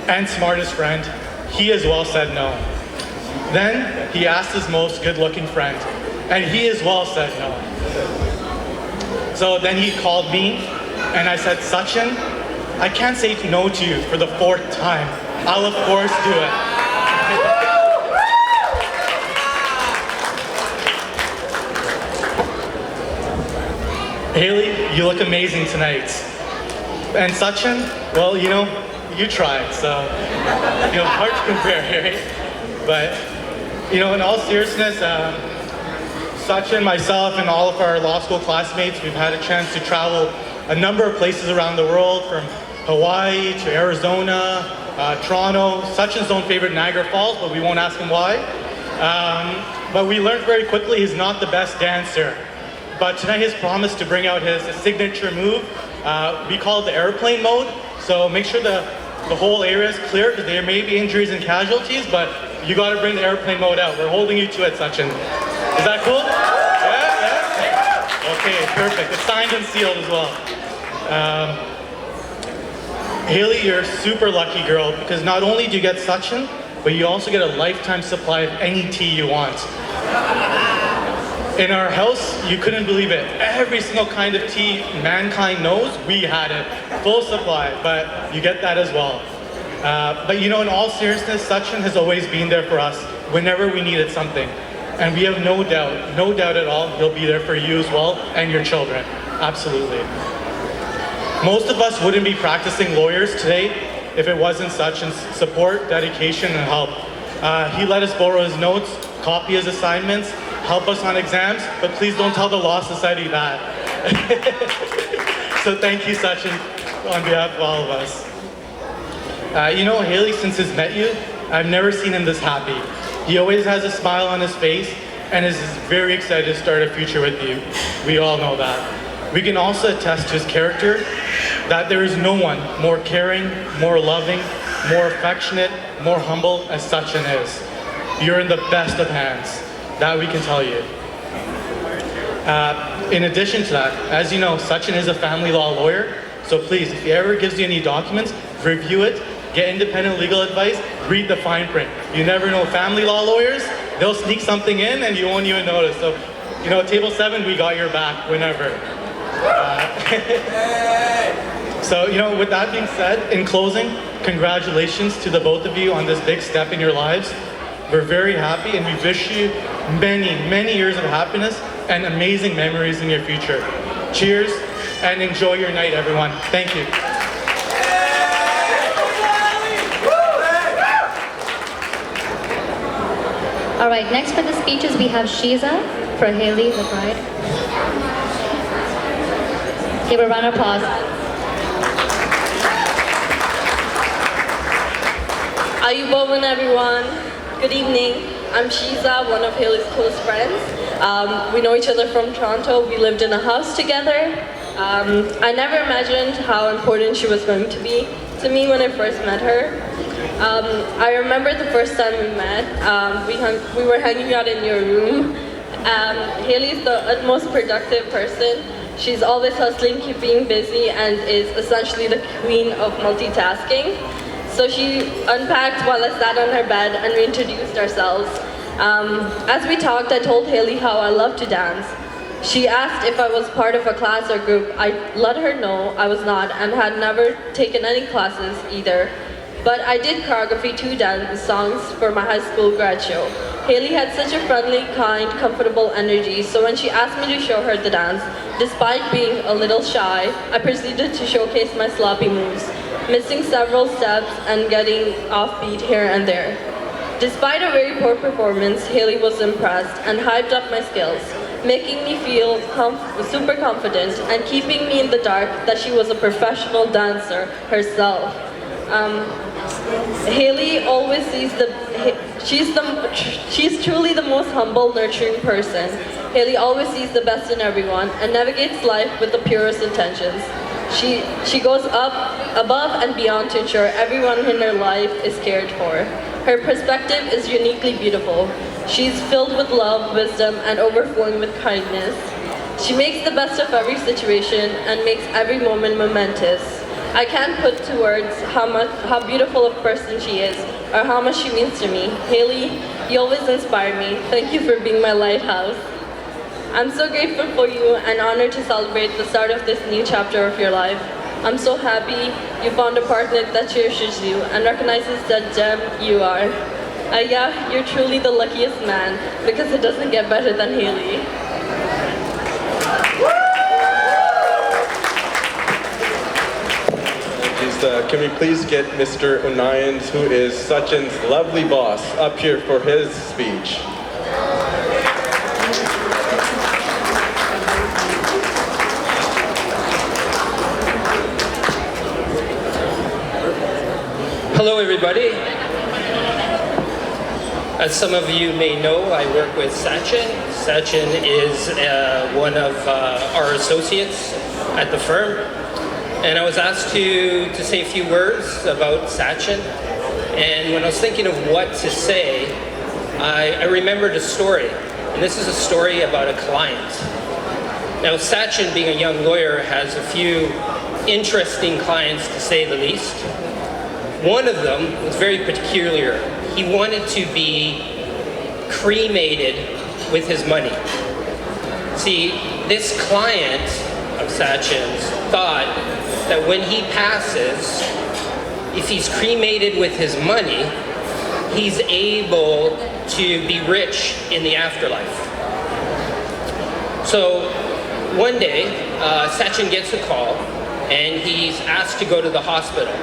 and smartest friend. He as well said no. Then he asked his most good-looking friend, and he as well said no. So then he called me, and I said, Sachin, I can't say no to you for the 4th time. I'll of course do it. Haley, you look amazing tonight. And Sachin, well, you know, you tried, so, you know, hard to compare, right? But, you know, in all seriousness, Sachin, myself, and all of our law school classmates, we've had a chance to travel a number of places around the world, from Hawaii to Arizona, Toronto. Sachin's own favorite, Niagara Falls, but we won't ask him why. But we learned very quickly he's not the best dancer. But tonight he's promised to bring out his signature move. We call it the airplane mode. So make sure the whole area is clear, because there may be injuries and casualties, but you got to bring the airplane mode out. We're holding you to it, Sachin. Is that cool? Yeah? Okay, perfect. It's signed and sealed as well. Haley, you're a super lucky girl, because not only do you get Sachin, but you also get a lifetime supply of any tea you want. In our house, you couldn't believe it. Every single kind of tea mankind knows, we had it. Full supply, but you get that as well. But you know, in all seriousness, Sachin has always been there for us whenever we needed something. And we have no doubt at all, he'll be there for you as well, and your children. Absolutely. Most of us wouldn't be practicing lawyers today if it wasn't Sachin's support, dedication, and help. He let us borrow his notes, copy his assignments, help us on exams, but please don't tell the Law Society that. So thank you, Sachin, on behalf of all of us. You know, Haley, since he's met you, I've never seen him this happy. He always has a smile on his face and is very excited to start a future with you. We all know that. We can also attest to his character, that there is no one more caring, more loving, more affectionate, more humble as Sachin is. You're in the best of hands. That we can tell you. In addition to that, as you know, Sachin is a family law lawyer, so please, if he ever gives you any documents, review it, get independent legal advice, read the fine print. You never know, family law lawyers, they'll sneak something in and you won't even notice. So, you know, table 7, we got your back whenever. So, you know, with that being said, in closing, congratulations to the both of you on this big step in your lives. We're very happy and we wish you many, many years of happiness and amazing memories in your future. Cheers and enjoy your night, everyone. Thank you. All right, next for the speeches we have Shiza for Haley, the bride. Give a round of applause. Ayubovan, everyone. Good evening. I'm Shiza, one of Haley's close friends. We know each other from Toronto. We lived in a house together. I never imagined how important she was going to be to me when I first met her. I remember the first time we met. We were hanging out in your room. Haley's the utmost productive person. She's always hustling, keeping busy, and is essentially the queen of multitasking. So she unpacked while I sat on her bed and we introduced ourselves. As we talked, I told Haley how I love to dance. She asked if I was part of a class or group. I let her know I was not and had never taken any classes either. But I did choreography 2 dance songs for my high school grad show. Haley had such a friendly, kind, comfortable energy, so when she asked me to show her the dance, despite being a little shy, I proceeded to showcase my sloppy moves, missing several steps and getting offbeat here and there. Despite a very poor performance, Haley was impressed and hyped up my skills, making me feel super confident and keeping me in the dark that she was a professional dancer herself. Haley always sees she's truly the most humble, nurturing person. Haley always sees the best in everyone and navigates life with the purest intentions. She goes above and beyond to ensure everyone in her life is cared for. Her perspective is uniquely beautiful. She's filled with love, wisdom, and overflowing with kindness. She makes the best of every situation and makes every moment momentous. I can't put to words how beautiful a person she is or how much she means to me. Haley, you always inspire me. Thank you for being my lighthouse. I'm so grateful for you and honored to celebrate the start of this new chapter of your life. I'm so happy you found a partner that cherishes you and recognizes that gem you are. Yeah, you're truly the luckiest man because it doesn't get better than Haley. Can we please get Mr. Unayans, who is Sachin's lovely boss, up here for his speech. Hello everybody. As some of you may know, I work with Sachin. Sachin is one of our associates at the firm. And I was asked to say a few words about Sachin. And when I was thinking of what to say, I remembered a story. And this is a story about a client. Now Sachin, being a young lawyer, has a few interesting clients to say the least. One of them was very peculiar. He wanted to be cremated with his money. See, this client of Sachin's thought that when he passes, if he's cremated with his money, he's able to be rich in the afterlife. So one day, Sachin gets a call and he's asked to go to the hospital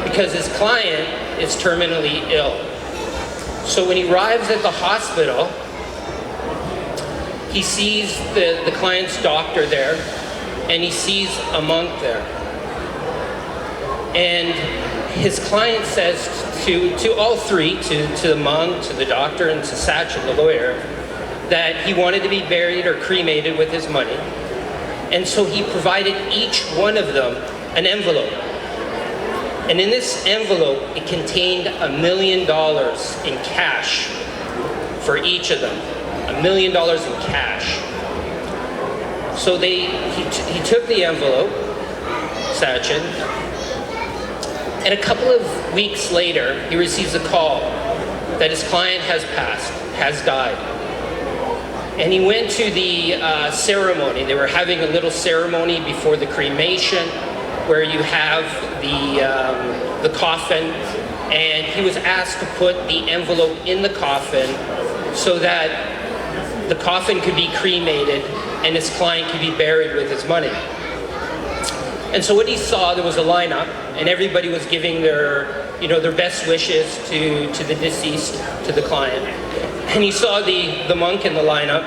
because his client is terminally ill. So when he arrives at the hospital, he sees the client's doctor there, and he sees a monk there. And his client says to all three, to the monk, to the doctor, and to Sachin, the lawyer, that he wanted to be buried or cremated with his money. And so he provided each one of them an envelope. And in this envelope, it contained $1 million in cash for each of them. $1 million in cash. So he took the envelope, Sachin, and a couple of weeks later, he receives a call that his client has passed, has died. And he went to the ceremony. They were having a little ceremony before the cremation where you have the coffin, and he was asked to put the envelope in the coffin so that the coffin could be cremated and his client could be buried with his money. And so what he saw, there was a lineup, and everybody was giving their best wishes to the deceased, to the client. And he saw the monk in the lineup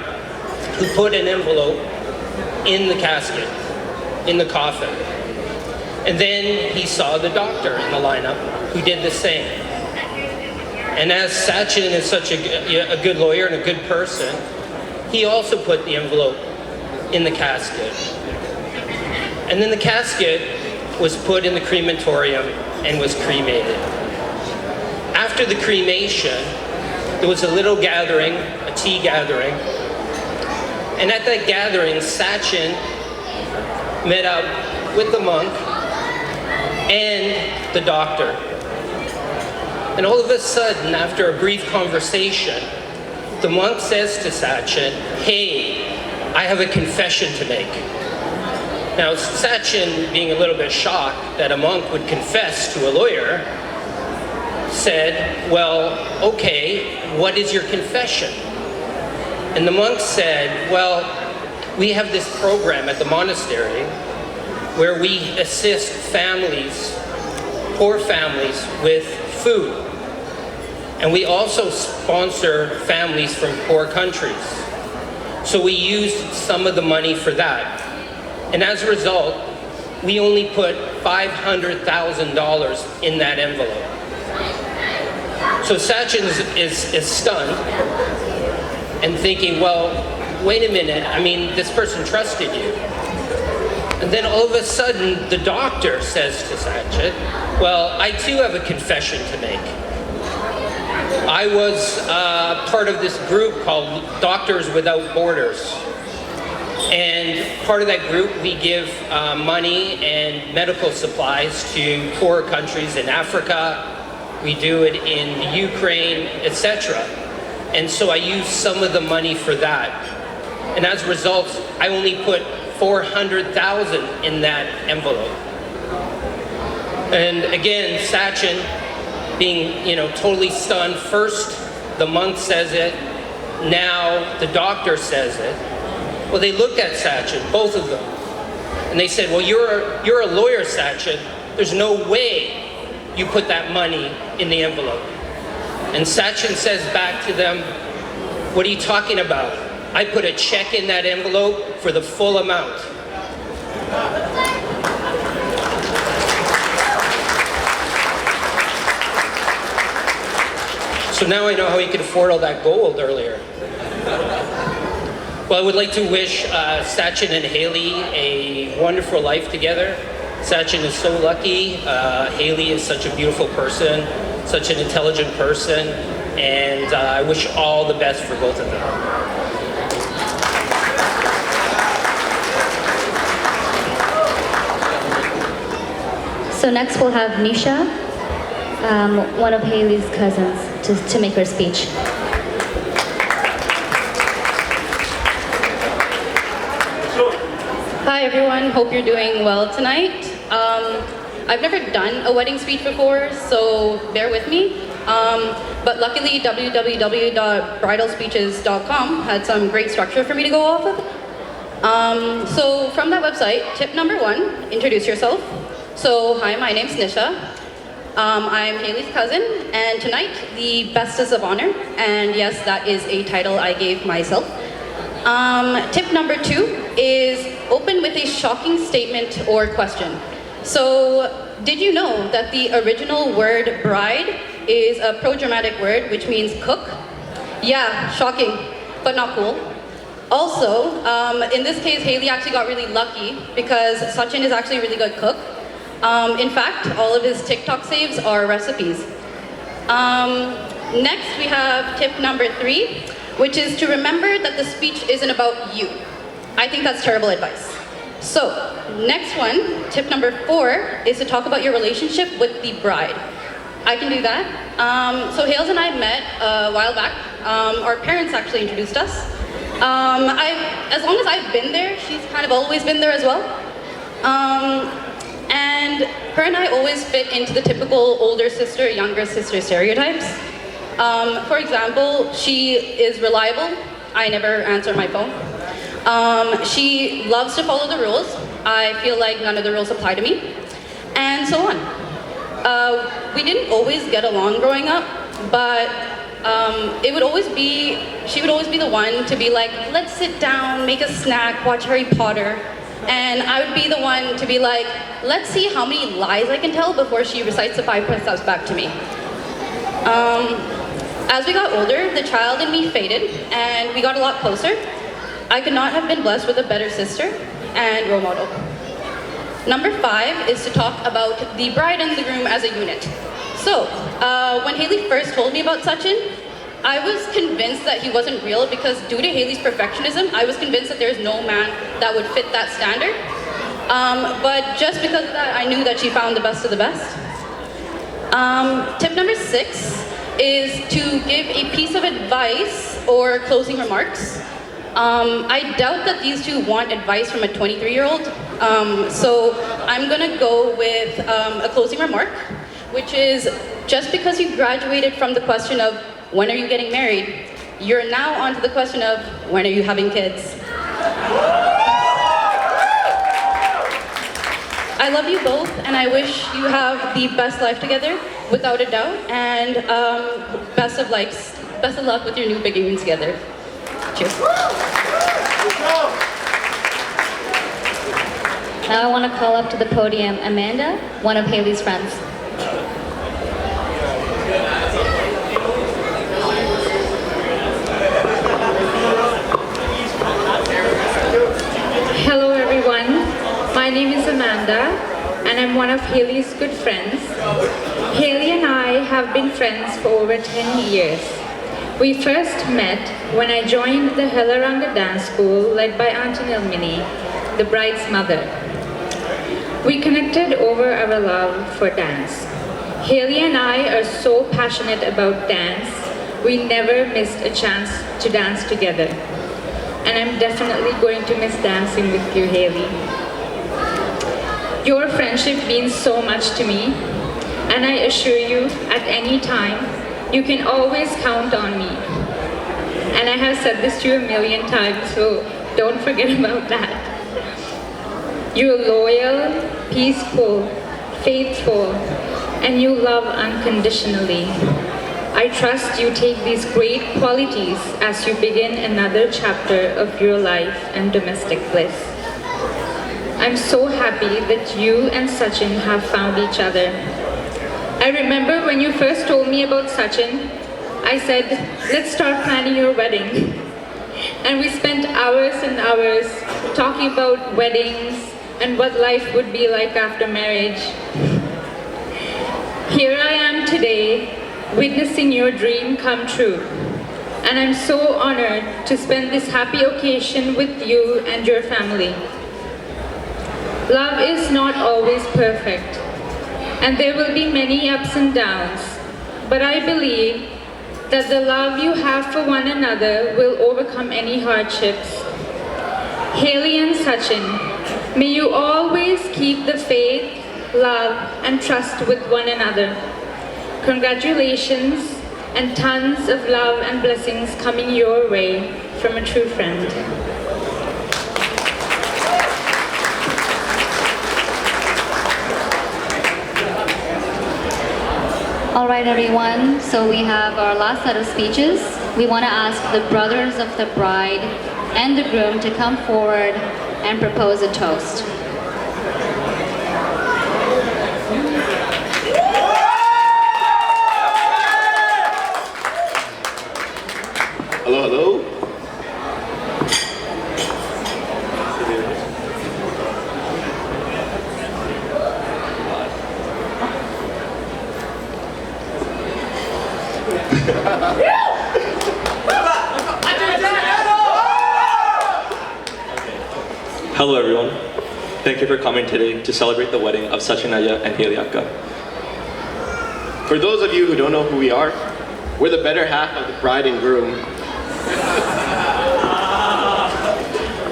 who put an envelope in the casket, in the coffin. And then he saw the doctor in the lineup who did the same. And as Sachin is such a good lawyer and a good person, he also put the envelope in the casket. And then the casket was put in the crematorium and was cremated. After the cremation, there was a little gathering, a tea gathering. And at that gathering, Sachin met up with the monk and the doctor. And all of a sudden, after a brief conversation, the monk says to Sachin, "Hey, I have a confession to make." Now, Sachin, being a little bit shocked that a monk would confess to a lawyer, said, "Well, okay, what is your confession?" And the monk said, "Well, we have this program at the monastery where we assist families, poor families, with food. And we also sponsor families from poor countries. So we used some of the money for that. And as a result, we only put $500,000 in that envelope." So Sachin is stunned and thinking, well, wait a minute, I mean, this person trusted you. And then all of a sudden, the doctor says to Sachin, "Well, I too have a confession to make. I was part of this group called Doctors Without Borders. And part of that group, we give money and medical supplies to poor countries in Africa. We do it in Ukraine, etc. And so I use some of the money for that. And as a result, I only put $400,000 in that envelope." And again, Sachin, being totally stunned, first the monk says it, now the doctor says it. Well, they looked at Sachin, both of them, and they said, "Well, you're a lawyer, Sachin. There's no way you put that money in the envelope." And Sachin says back to them, "What are you talking about? I put a check in that envelope for the full amount." So now I know how he could afford all that gold earlier. Well, I would like to wish Sachin and Haley a wonderful life together. Sachin is so lucky. Haley is such a beautiful person, such an intelligent person, and I wish all the best for both of them. So next we'll have Nisha, one of Haley's cousins, to make her speech. Hi everyone, hope you're doing well tonight. I've never done a wedding speech before, so bear with me. But luckily www.bridalspeeches.com had some great structure for me to go off of. So from that website, tip number 1, introduce yourself. So hi, my name's Nisha. I'm Haley's cousin, and tonight the bestest of honor, and yes, that is a title I gave myself. Tip number 2 is open with a shocking statement or question. So, did you know that the original word bride is a pro-dramatic word which means cook? Yeah, shocking, but not cool. Also, in this case, Haley actually got really lucky because Sachin is actually a really good cook. In fact, all of his TikTok saves are recipes. Next, we have tip number 3, which is to remember that the speech isn't about you. I think that's terrible advice. So, next one, tip number 4, is to talk about your relationship with the bride. I can do that. So Hales and I met a while back. Our parents actually introduced us. As long as I've been there, she's kind of always been there as well. And her and I always fit into the typical older sister, younger sister stereotypes. For example, she is reliable. I never answer my phone. She loves to follow the rules. I feel like none of the rules apply to me. And so on. We didn't always get along growing up, but she would always be the one to be like, let's sit down, make a snack, watch Harry Potter. And I would be the one to be like, let's see how many lies I can tell before she recites the 5 precepts back to me. As we got older, the child in me faded, and we got a lot closer. I could not have been blessed with a better sister and role model. Number 5 is to talk about the bride and the groom as a unit. So, when Haley first told me about Sachin, I was convinced that he wasn't real because due to Haley's perfectionism, I was convinced that there's no man that would fit that standard. But just because of that, I knew that she found the best of the best. Tip number 6 is to give a piece of advice or closing remarks. I doubt that these two want advice from a 23-year-old, so I'm gonna go with a closing remark, which is just because you graduated from the question of when are you getting married, you're now on to the question of when are you having kids. I love you both, and I wish you have the best life together, without a doubt, and best of luck with your new beginnings together. Cheers. Now I want to call up to the podium Amanda, one of Haley's friends. Hello everyone, my name is Amanda and I'm one of Haley's good friends. Haley and I have been friends for over 10 years. We first met when I joined the Helaranga dance school led by Auntie Nilmini, the bride's mother. We connected over our love for dance. Haley and I are so passionate about dance, we never missed a chance to dance together. And I'm definitely going to miss dancing with you, Haley. Your friendship means so much to me, and I assure you, at any time, you can always count on me. And I have said this to you a million times, so don't forget about that. You're loyal, peaceful, faithful, and you love unconditionally. I trust you take these great qualities as you begin another chapter of your life and domestic bliss. I'm so happy that you and Sachin have found each other. I remember when you first told me about Sachin, I said, let's start planning your wedding. And we spent hours and hours talking about weddings and what life would be like after marriage. Here I am today, witnessing your dream come true. And I'm so honored to spend this happy occasion with you and your family. Love is not always perfect, and there will be many ups and downs, but I believe that the love you have for one another will overcome any hardships. Haley and Sachin, may you always keep the faith, love, and trust with one another. Congratulations, and tons of love and blessings coming your way from a true friend. All right, everyone, so we have our last set of speeches. We want to ask the brothers of the bride and the groom to come forward and propose a toast. Hello, hello. Hello everyone. Thank you for coming today to celebrate the wedding of Sachinaya and Heliaka. For those of you who don't know who we are, we're the better half of the bride and groom.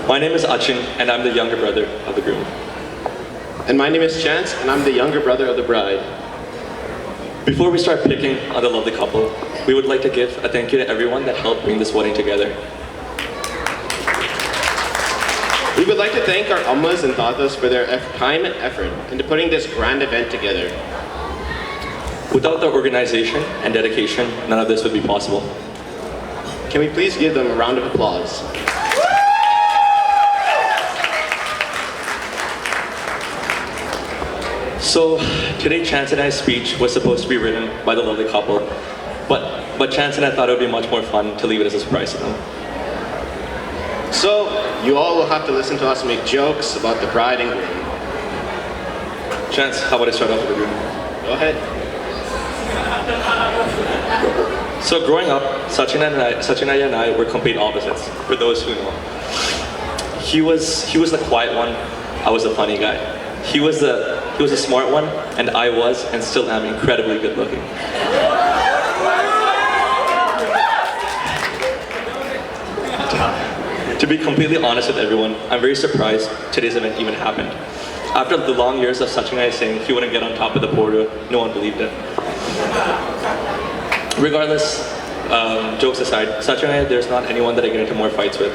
My name is Achin and I'm the younger brother of the groom. And my name is Chance and I'm the younger brother of the bride. Before we start picking on the lovely couple, we would like to give a thank you to everyone that helped bring this wedding together. We would like to thank our ammas and tatas for their time and effort into putting this grand event together. Without their organization and dedication, none of this would be possible. Can we please give them a round of applause? So, today Chance and I's speech was supposed to be written by the lovely couple, but Chance and I thought it would be much more fun to leave it as a surprise to them. So, you all will have to listen to us make jokes about the bride and groom. Chance, how about I start off with the groom? Go ahead. So growing up, Sachinaya and I were complete opposites, for those who know. He was the quiet one, I was the funny guy. He was the smart one, and I was, and still am, incredibly good looking. To be completely honest with everyone, I'm very surprised today's event even happened. After the long years of Sachinaya saying he wouldn't get on top of the podium, no one believed it. Regardless, jokes aside, Sachinaya, there's not anyone that I get into more fights with.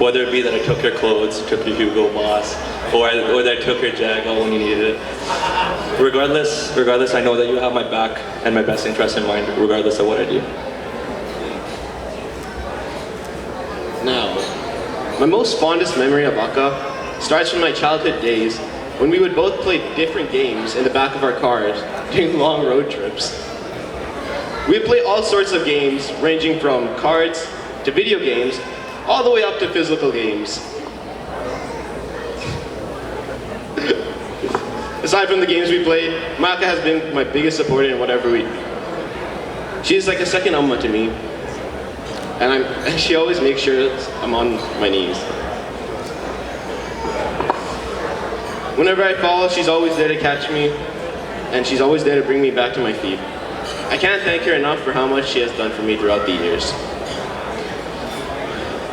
Whether it be that I took your clothes, took your Hugo Boss, or that I took your Jaguar when you needed it. Regardless, I know that you have my back and my best interest in mind, regardless of what I do. Now, my most fondest memory of Akka starts from my childhood days when we would both play different games in the back of our cars during long road trips. We'd play all sorts of games, ranging from cards to video games, all the way up to physical games. Aside from the games we played, Maka has been my biggest supporter in whatever we do. She's like a second amma to me, and she always makes sure I'm on my knees. Whenever I fall, she's always there to catch me, and she's always there to bring me back to my feet. I can't thank her enough for how much she has done for me throughout the years.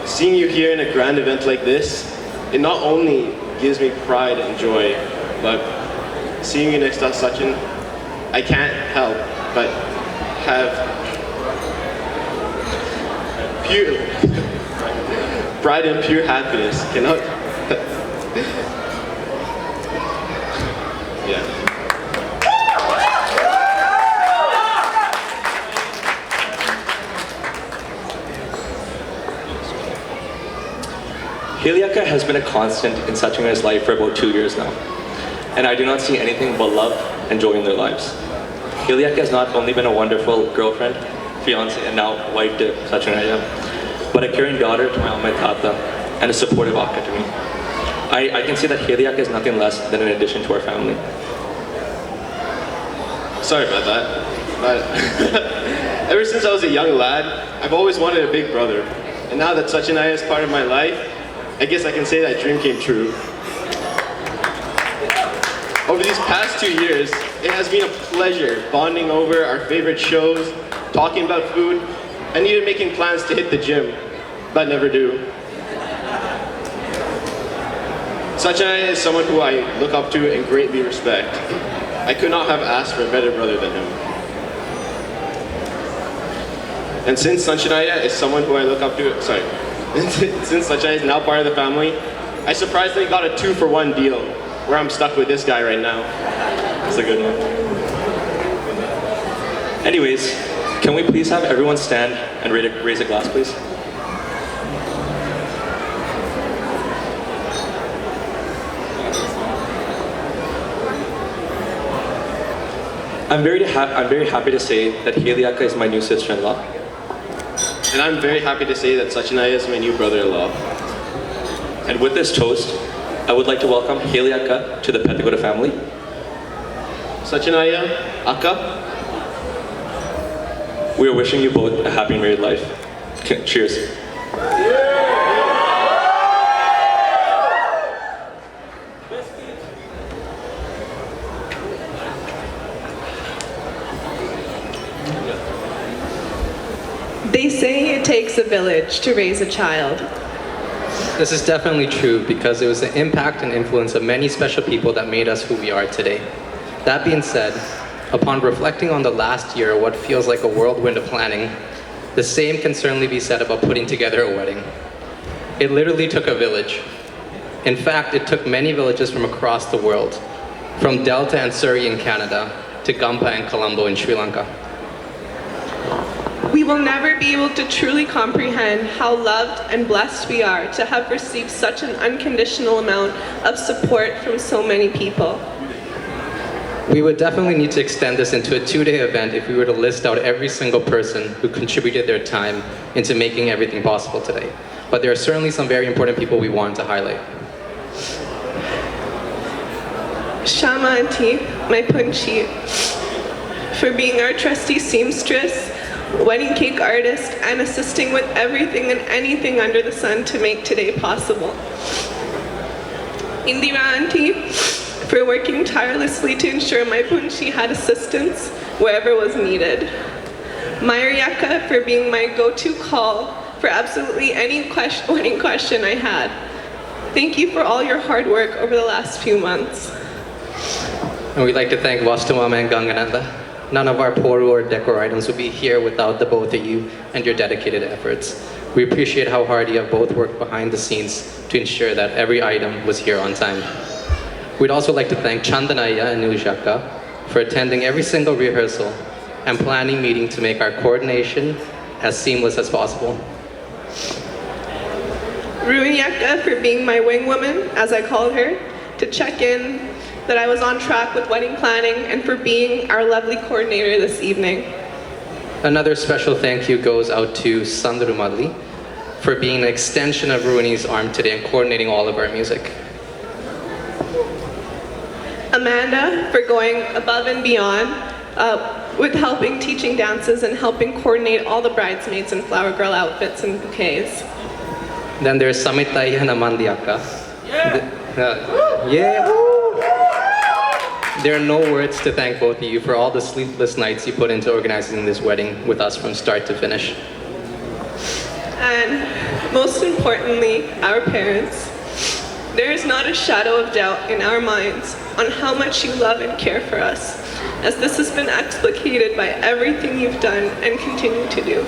Seeing you here in a grand event like this, it not only gives me pride and joy, but seeing you next to Sachin, I can't help but have pure pride and pure happiness. Cannot. Yeah. Heliaka has been a constant in Sachinaya's life for about 2 years now, and I do not see anything but love and joy in their lives. Heliaka has not only been a wonderful girlfriend, fiance, and now wife to Sachinaya, but a caring daughter to my Amma and Tata, and a supportive Akka to me. I can see that Heliaka is nothing less than an addition to our family. Sorry about that, but ever since I was a young lad, I've always wanted a big brother. And now that Sachinaya is part of my life, I guess I can say that dream came true. Over these past 2 years, it has been a pleasure bonding over our favorite shows, talking about food, and even making plans to hit the gym, but never do. Sachinaya is someone who I look up to and greatly respect. I could not have asked for a better brother than him. And since Sachinaya is someone who I look up to, since Sachinaya is now part of the family, I surprisingly got a 2-for-1 deal where I'm stuck with this guy right now. That's a good one. Anyways, can we please have everyone stand and raise a glass, please? I'm very happy to say that Haley Akka is my new sister-in-law. And I'm very happy to say that Sachinaya is my new brother-in-law. And with this toast, I would like to welcome Haley Akka to the Petagoda family. Sachinaya, Akka, we are wishing you both a happy married life. Cheers. They say it takes a village to raise a child. This is definitely true because it was the impact and influence of many special people that made us who we are today. That being said, upon reflecting on the last year, what feels like a whirlwind of planning, the same can certainly be said about putting together a wedding. It literally took a village. In fact, it took many villages from across the world, from Delta and Surrey in Canada to Gampa and Colombo in Sri Lanka. We will never be able to truly comprehend how loved and blessed we are to have received such an unconditional amount of support from so many people. We would definitely need to extend this into a 2-day event if we were to list out every single person who contributed their time into making everything possible today. But there are certainly some very important people we want to highlight. Shama Auntie, my punchi, for being our trusty seamstress, wedding cake artist, and assisting with everything and anything under the sun to make today possible. Indira Auntie, for working tirelessly to ensure my punchi had assistance wherever was needed. Mayuriaka, for being my go-to call for absolutely any wedding question I had. Thank you for all your hard work over the last few months. And we'd like to thank Vastamama and Gangananda. None of our poor or decor items would be here without the both of you and your dedicated efforts. We appreciate how hard you have both worked behind the scenes to ensure that every item was here on time. We'd also like to thank Chandanaya and Nujaka for attending every single rehearsal and planning meeting to make our coordination as seamless as possible. Ruinyaka for being my wing woman, as I called her, to check in that I was on track with wedding planning and for being our lovely coordinator this evening. Another special thank you goes out to Sandru Madli for being an extension of Ruini's arm today and coordinating all of our music. Amanda for going above and beyond with helping teaching dances and helping coordinate all the bridesmaids in flower girl outfits and bouquets. Then there's Samitaya and Amandiaka. Yeah. There are no words to thank both of you for all the sleepless nights you put into organizing this wedding with us from start to finish. And most importantly, our parents. There is not a shadow of doubt in our minds on how much you love and care for us, as this has been explicated by everything you've done and continue to do.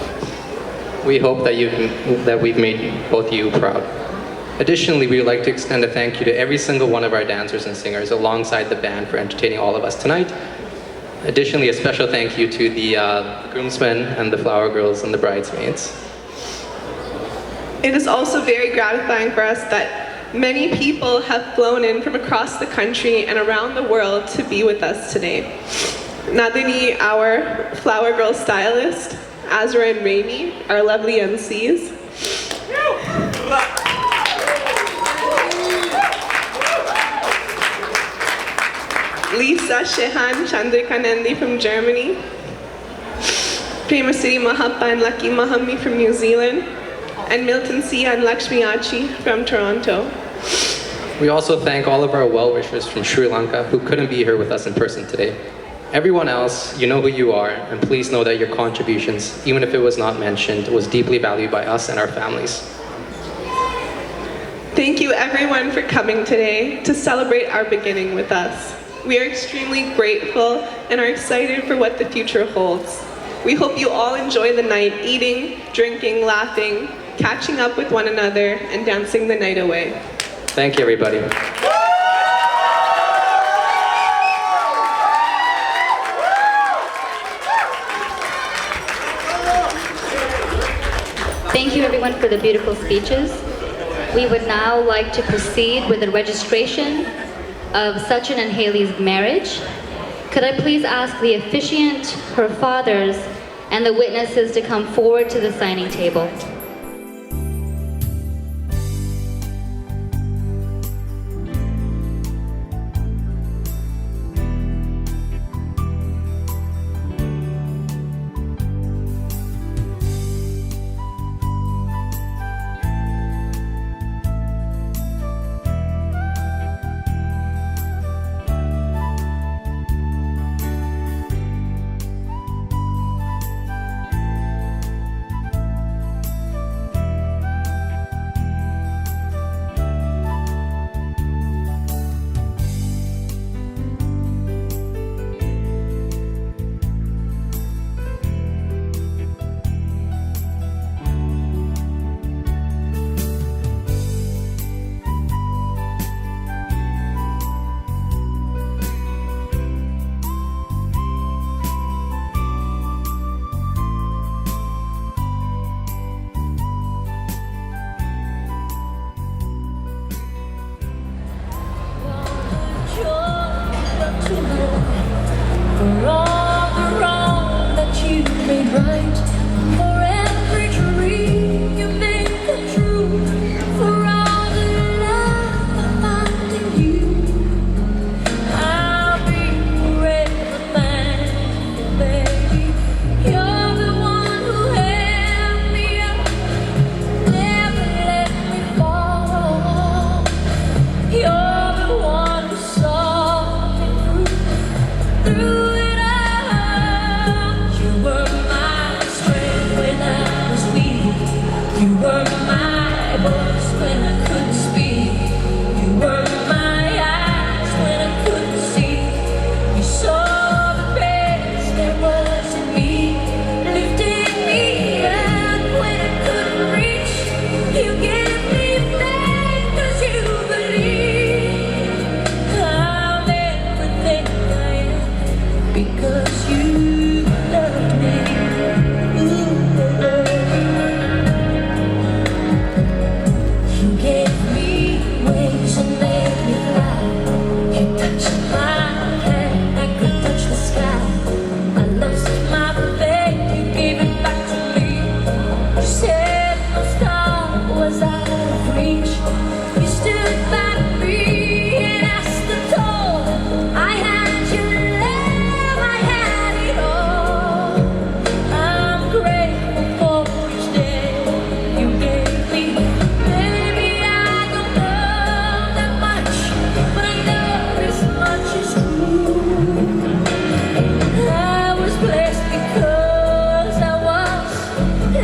We hope that we've made both of you proud. Additionally, we would like to extend a thank you to every single one of our dancers and singers alongside the band for entertaining all of us tonight. Additionally, a special thank you to the groomsmen and the flower girls and the bridesmaids. It is also very gratifying for us that many people have flown in from across the country and around the world to be with us today. Nadini, our flower girl stylist, Azra and Raimi, our lovely MCs. Lisa, Shehan, Chandrika Nandi from Germany. Premasiri Mahappa and Lucky Mahami from New Zealand. And Milton Sia and Lakshmi Achi from Toronto. We also thank all of our well-wishers from Sri Lanka who couldn't be here with us in person today. Everyone else, you know who you are, and please know that your contributions, even if it was not mentioned, was deeply valued by us and our families. Thank you everyone for coming today to celebrate our beginning with us. We are extremely grateful and are excited for what the future holds. We hope you all enjoy the night eating, drinking, laughing, catching up with one another, and dancing the night away. Thank you, everybody. Thank you everyone for the beautiful speeches. We would now like to proceed with the registration of Sachin and Haley's marriage. Could I please ask the officiant, her fathers, and the witnesses to come forward to the signing table? For all the wrong that you made right, for every dream you made come true, for all the love I found in you, I'll be forever thankful, baby. You're the one who held me up, never let me fall. You're the one who saw me through it all. You were my strength when I was weak. You were my voice when I couldn't speak. You were my eyes when I couldn't see. You saw the best there was in me, lifted me up when I couldn't reach. You gave me faith 'cause you believe I'm everything I am because you loved me. You gave me wings and made me fly. You touched my hand, I could touch the sky. I lost my faith, you gave it back to me. You said no star was out of reach. You stood by me and I stood tall. I had your love, I had it all. I'm grateful for each day you gave me. Maybe I don't know that much, but I know this much is true. I was blessed because I was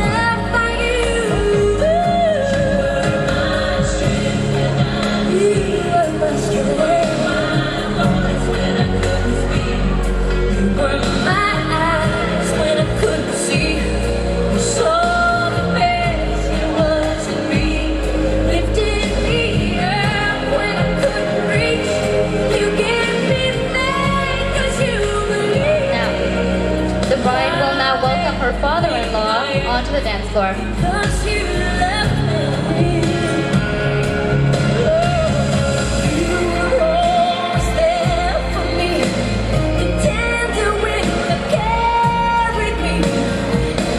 loved by you. You were my strength when I was weak. You were my strength. My voice when I couldn't speak. You were my eyes when I couldn't see. You saw the best there was in me, lifted me up when I couldn't reach. You gave me faith 'cause you believed. The bride will now welcome her father-in-law onto the dance floor. Because you loved me. You were always there for me. The tender wind that carried me.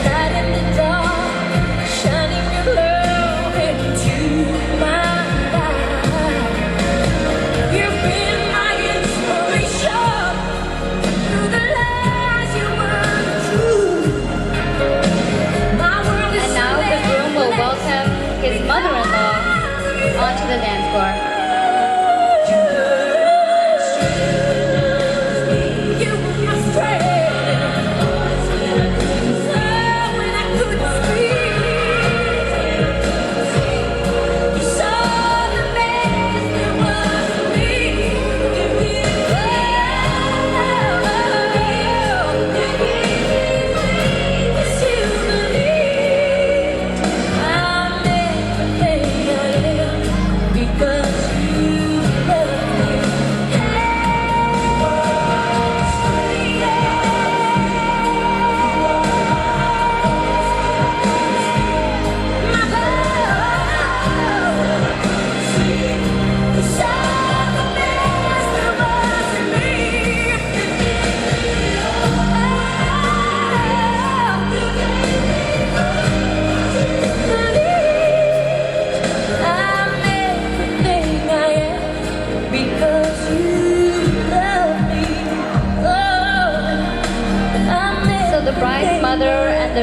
Light in the dark, shining your love into my life. You've been my inspiration. Through the lies you were true. My world is And now the groom will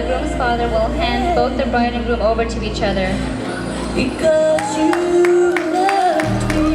the groom's father will hand both the bride and groom over to each other. Because you loved me.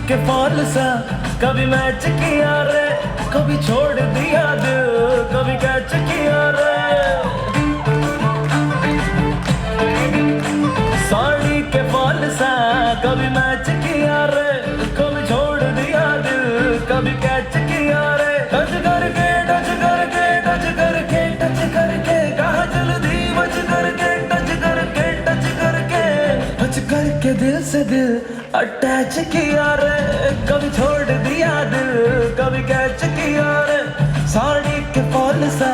के fall सा कभी match किया रे, कभी छोड़ दिया दिल, कभी कैच किया रे। साड़ी के फॉल सा कभी मैच किया रे, कभी छोड़ दिया दिल, कभी कैच किया रे। टच करके टच करके टच करके टच करके कहा जल्दी बच करके टच करके टच करके अटैच किया रे कभी छोड़ दिया दिल कभी कैच किया रे साड़ी के फॉल सा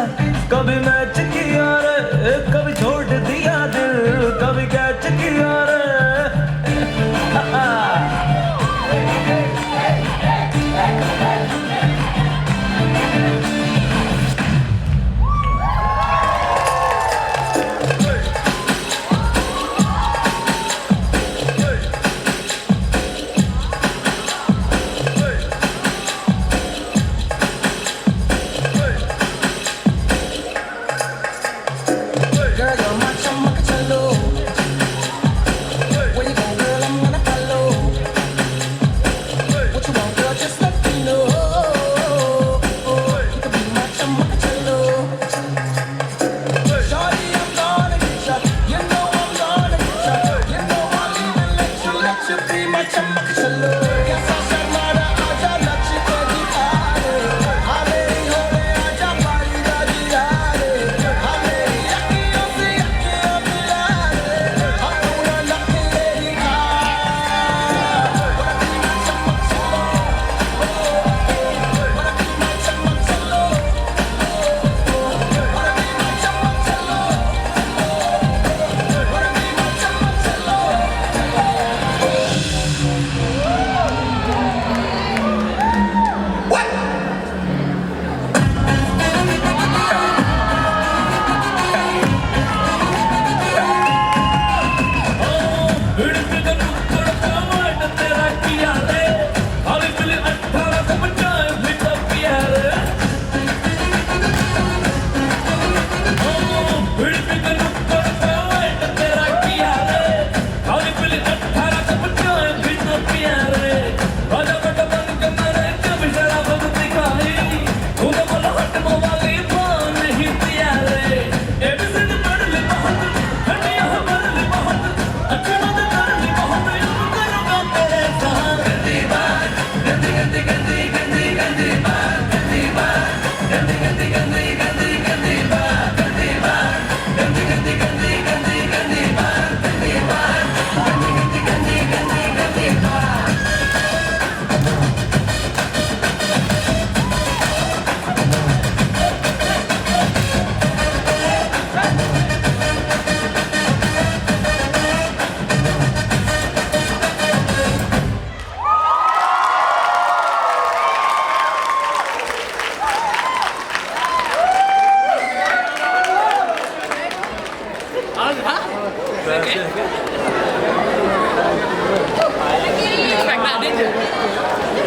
कभी मैच किया रे कभी छोड़ दिया दिल कभी कैच किया रे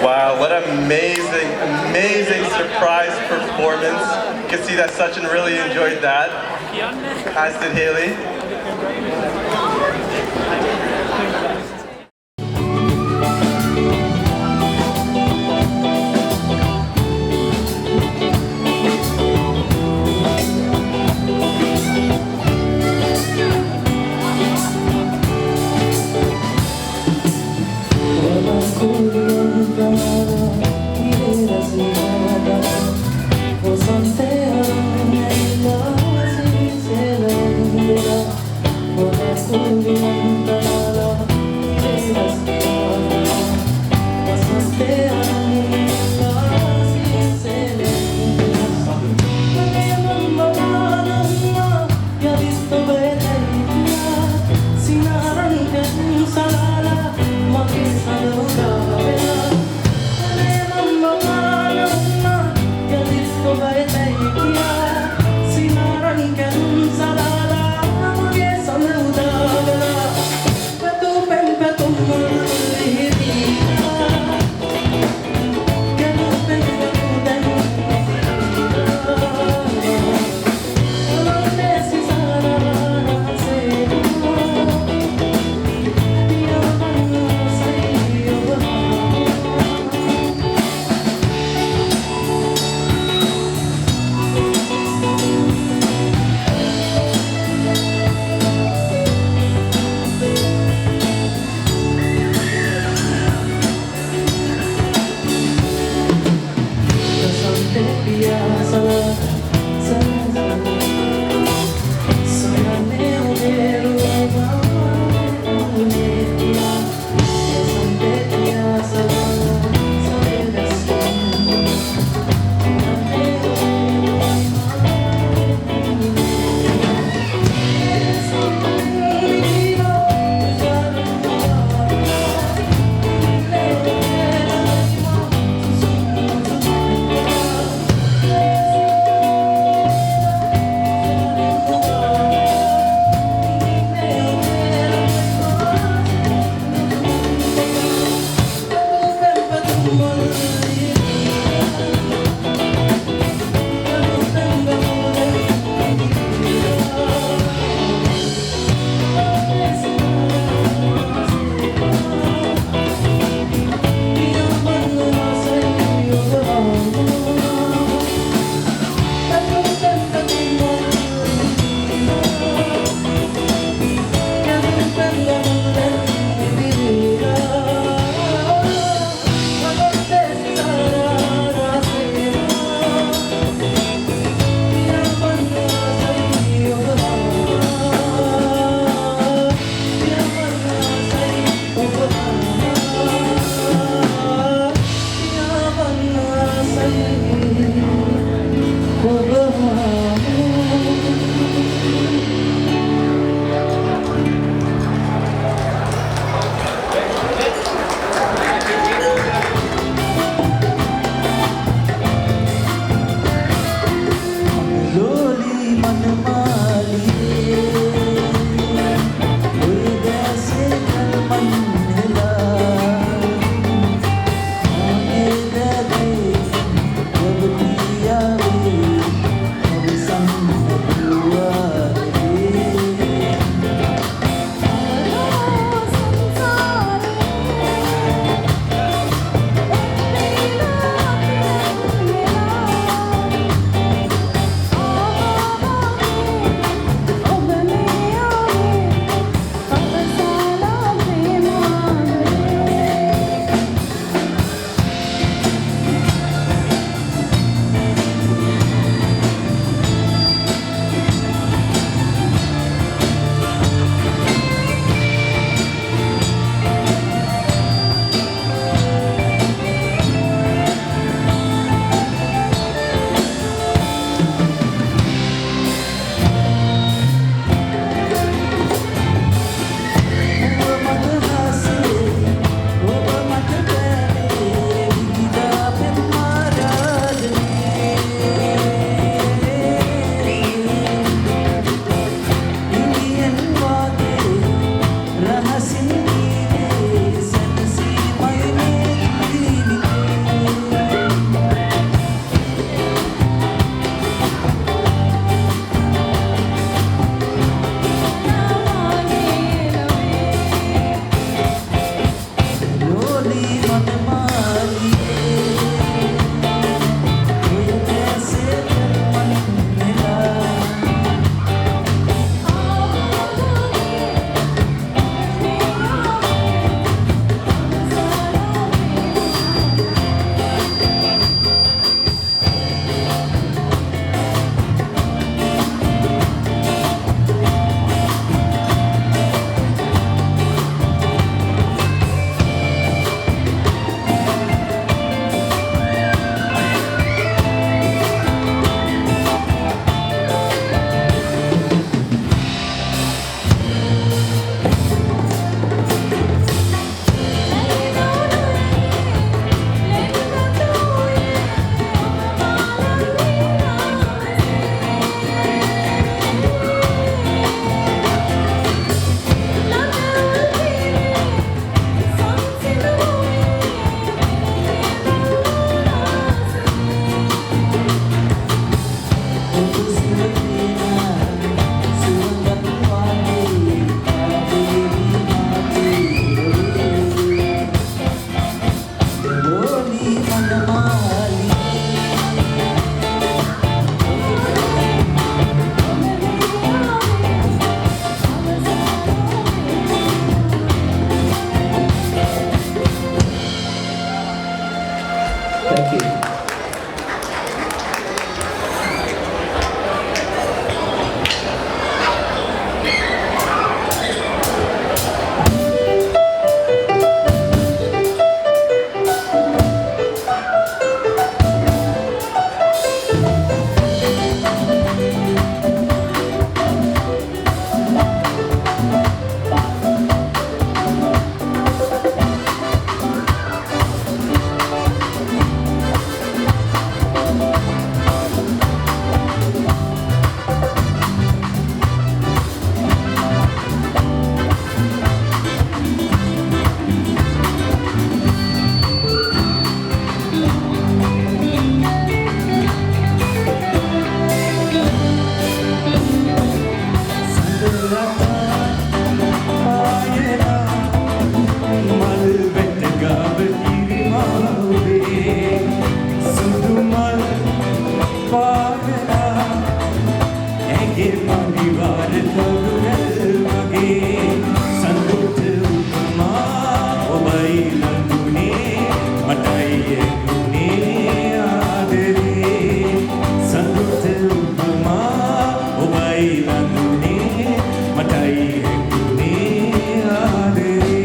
Wow, what an amazing surprise performance. You can see that Sachin really enjoyed that, as did Haley. Thank you. परिवार तरुणल मगे संगुट उपमा ओबाई लंदुने मटाई गुने आदरे संगुट उपमा ओबाई लंदुने मटाई गुने आदरे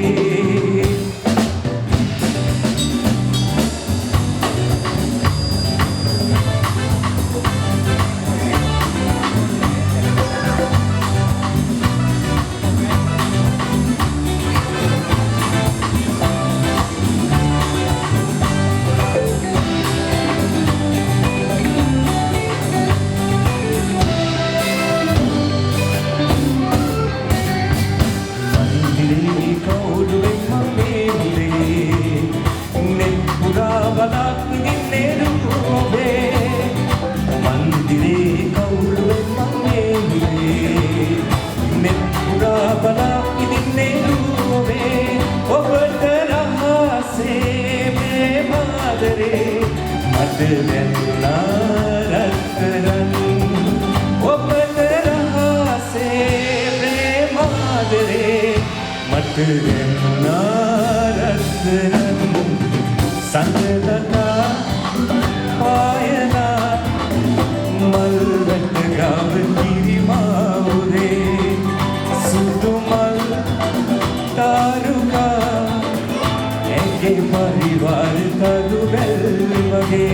परिवार तरुणल मगे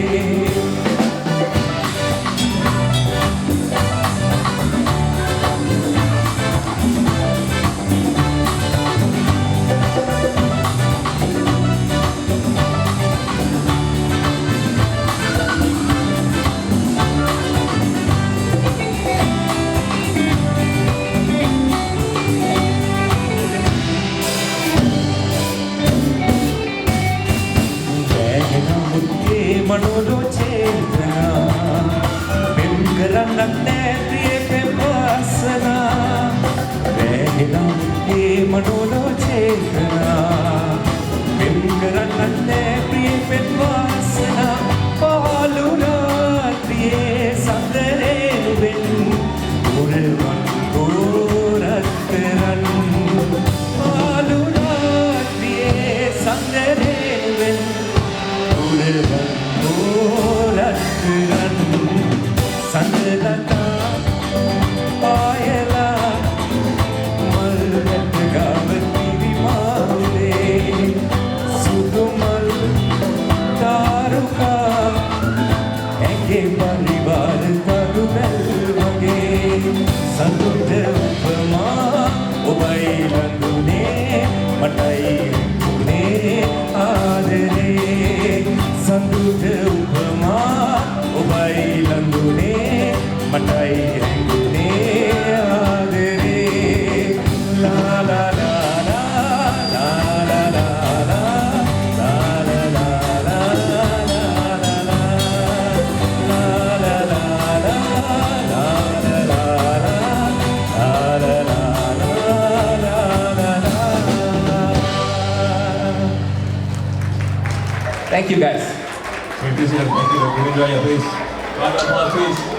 मनोरो चेतना बिन करन्नन्ने प्रिय पे वासना रहना ये मनोरो चेतना बिन करन्नन्ने प्रिय पे वासना पालुना प्रिय संदरे बिन उर्वन गोरतरन पालुना प्रिय संदरे बिन उर्वन Ratan Sandalata Payala Malgat Gavati Vimale Sudumal Taruka Ege Parivar Tarunal Mage Sandut Upama Obai Landune Matai Gune Adare Sandut Upama Obai Landune Matai Gune Adare La la la la la la la la la la la la Thank you guys. Thank you. Enjoy your please. Round of applause, please.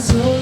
So